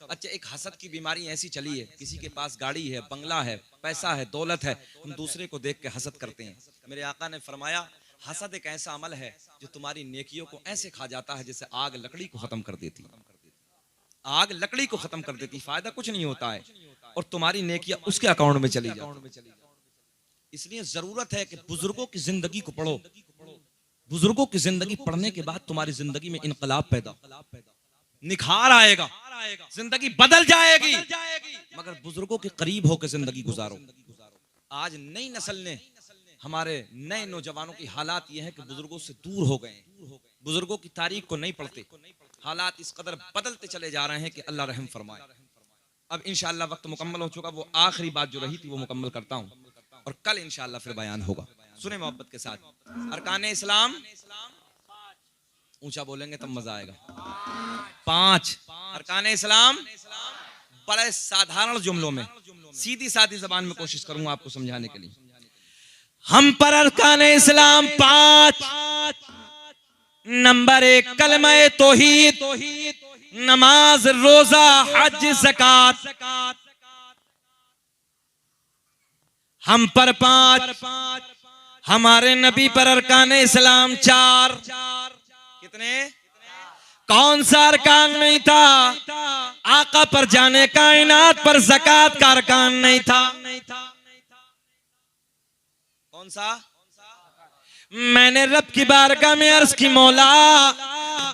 अच्छा, एक हसद की बीमारी ऐसी चली है, किसी के पास गाड़ी है, बंगला है, पैसा है, दौलत है, हम दूसरे को देख के हसद करते हैं। मेरे आका ने फरमाया हसद एक ऐसा अमल है जो तुम्हारी नेकियों को ऐसे खा जाता है जैसे आग लकड़ी को खत्म कर देती। आग लकड़ी को खत्म कर देती, फायदा कुछ नहीं होता है और तुम्हारी नेकियां उसके अकाउंट में चली जाती। इसलिए जरूरत है कि बुजुर्गों की जिंदगी को पढ़ो। बुजुर्गों की जिंदगी पढ़ने के बाद तुम्हारी जिंदगी में इनकलाब पैदा, निखार आएगा, जिंदगी बदल जाएगी। मगर बुजुर्गों के करीब होकर जिंदगी गुजारो। आज नई नस्ल ने, हमारे नए नौजवानों की हालात यह है कि बुजुर्गों से दूर हो गए, बुजुर्गों की तारीख को नहीं पढ़ते। हालात इस कदर बदलते चले जा रहे हैं कि अल्लाह रहम फरमाए। अब इंशाअल्लाह वक्त मुकम्मल हो चुका, वो आखिरी बात जो रही थी वो मुकम्मल करता हूँ और कल इंशाअल्लाह फिर बयान होगा। सुने मोहब्बत के साथ, अरकान इस्लाम ऊंचा बोलेंगे तब मजा आएगा। 5 अरकान इस्लाम, बड़े साधारण जुमलों में, सीधी सादी जबान में कोशिश करूंगा आपको समझाने के लिए। हम पर अरकान इस्लाम 5। नंबर 1 कलमा तौहीद, नमाज, रोजा, हज, ज़कात। हम पर 5, हमारे नबी पर अरकान इस्लाम 4। कितने? कौन सा अरकान नहीं था? आका पर जाने कायनात पर ज़कात का अरकान नहीं था। कौन सा? मैंने रब की बारगाह में अर्ज की मौला,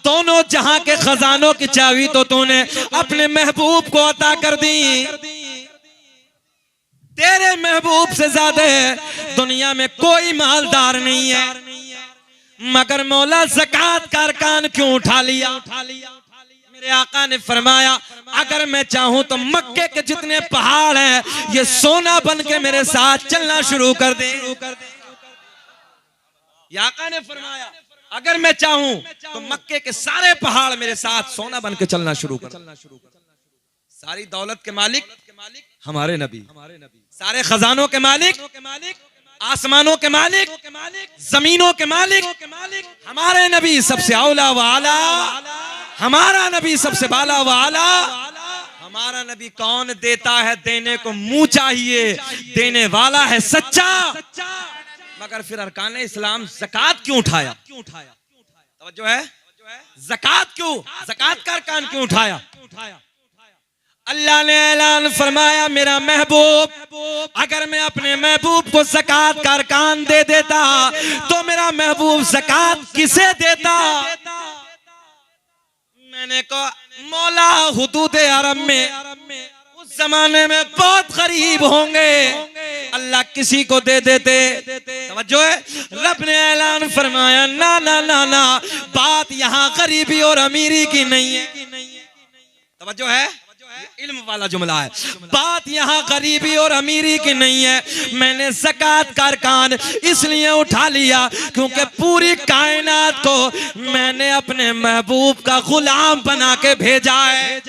दोनों जहां के खजानों की चाबी तो तूने अपने महबूब को अता कर दी। तेरे महबूब से ज्यादा दुनिया में कोई मालदार नहीं है, मगर मौला ज़कात का अरकान क्यों उठा लिया? मेरे आका ने फरमाया अगर मैं चाहूं तो मक्के के जितने पहाड़ हैं ये सोना बन के मेरे साथ चलना शुरू कर दे। आका ने फरमाया अगर मैं चाहूं तो मक्के के सारे पहाड़ मेरे साथ सोना बन के चलना शुरू कर। सारी दौलत के मालिक हमारे नबी, सारे खजानों के मालिक, आसमानों के मालिक, जमीनों के मालिक हमारे नबी सबसे औला व आला, हमारा नबी सबसे बाला व आला। हमारा नबी कौन देता है, देने को मुंह चाहिए, देने वाला है सच्चा। मगर फिर अरकान इस्लाम ज़कात क्यों उठाया? तवज्जो है, ज़कात क्यों, ज़कात का अरकान क्यों उठाया? अल्लाह ने ऐलान फरमाया मेरा महबूब, अगर मैं अपने महबूब को ज़कात का अरकान दे देता तो मेरा महबूब ज़कात किसे देता? मैंने कहा मौला हुदूद अरब में उस जमाने में बहुत गरीब होंगे, अल्लाह किसी को दे देते। तवज्जो है, रब ने ऐलान फरमाया ना ना ना ना, बात यहाँ गरीबी और अमीरी की नहीं है। तवज्जो है, इल्म वाला जुमला है, बात यहाँ गरीबी और अमीरी की नहीं है। मैंने ज़कात का अरकान इसलिए उठा लिया क्योंकि पूरी कायनात को मैंने अपने महबूब का गुलाम बना के भेजा है,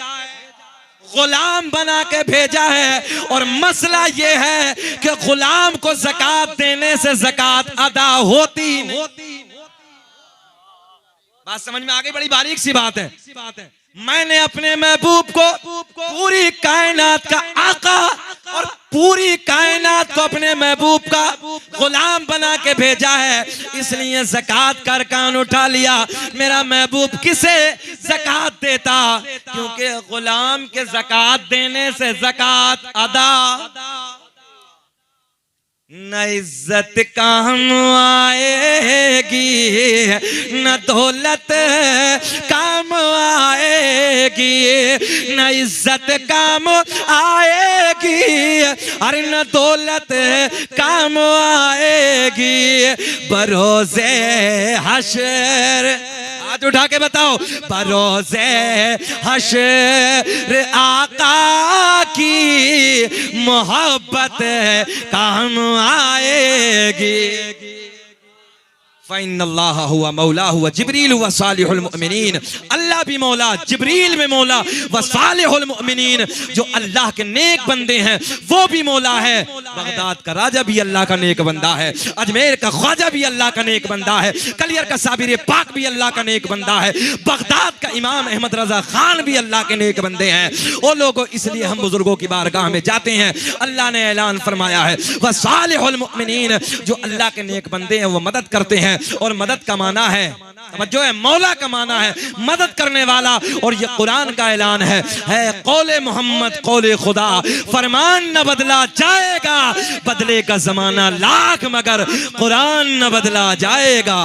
गुलाम बना के भेजा है। और मसला ये है कि गुलाम को ज़कात देने से ज़कात अदा होती नहीं। बात समझ में आ गई? बड़ी बारीक सी बात है। मैंने अपने महबूब को पूरी कायनात का आका और पूरी कायनात को अपने महबूब का गुलाम बना के भेजा है, इसलिए ज़कात का अरकान उठा लिया। मेरा महबूब किसे ज़कात देता? क्योंकि गुलाम के ज़कात देने से ज़कात अदा। न इज्जत काम आएगी न दौलत काम आएगी, न इज्जत काम आएगी अरे न दौलत काम आएगी। बरोज़े हश्र, हाथ उठा के बताओ, बरोज़े हश्र आका की मोहब्बत काम आएगी। फ़इन्नल्लाह हुवा मौला हुवा जिब्रील हुवा सालिहुल मुमिनीन, अल्लाह भी मौला, जिब्रील में मौला, व सालिहुल मुमिनीन, जो अल्लाह के नेक बंदे हैं वो भी मौला है। बगदाद का राजा भी अल्लाह का नेक बंदा है, अजमेर का ख्वाजा भी अल्लाह का नेक बंदा है, कलियर का साबिर पाक भी अल्लाह का नेक बंदा है, बगदाद का इमाम अहमद रजा खान भी अल्लाह के नेक बंदे हैं। वो लोगों, इसलिए हम बुजुर्गों की बारगाह में जाते हैं। अल्लाह ने ऐलान फरमाया है व सालिहुल मुमिनीन, जो अल्लाह के नेक बंदे हैं वो मदद करते हैं। और मदद का माना है, जो है मौला का माना है मदद करने वाला। और ये कुरान का ऐलान है कौले मोहम्मद कौले खुदा, फरमान न बदला जाएगा, बदले का जमाना लाख मगर कुरान न बदला जाएगा।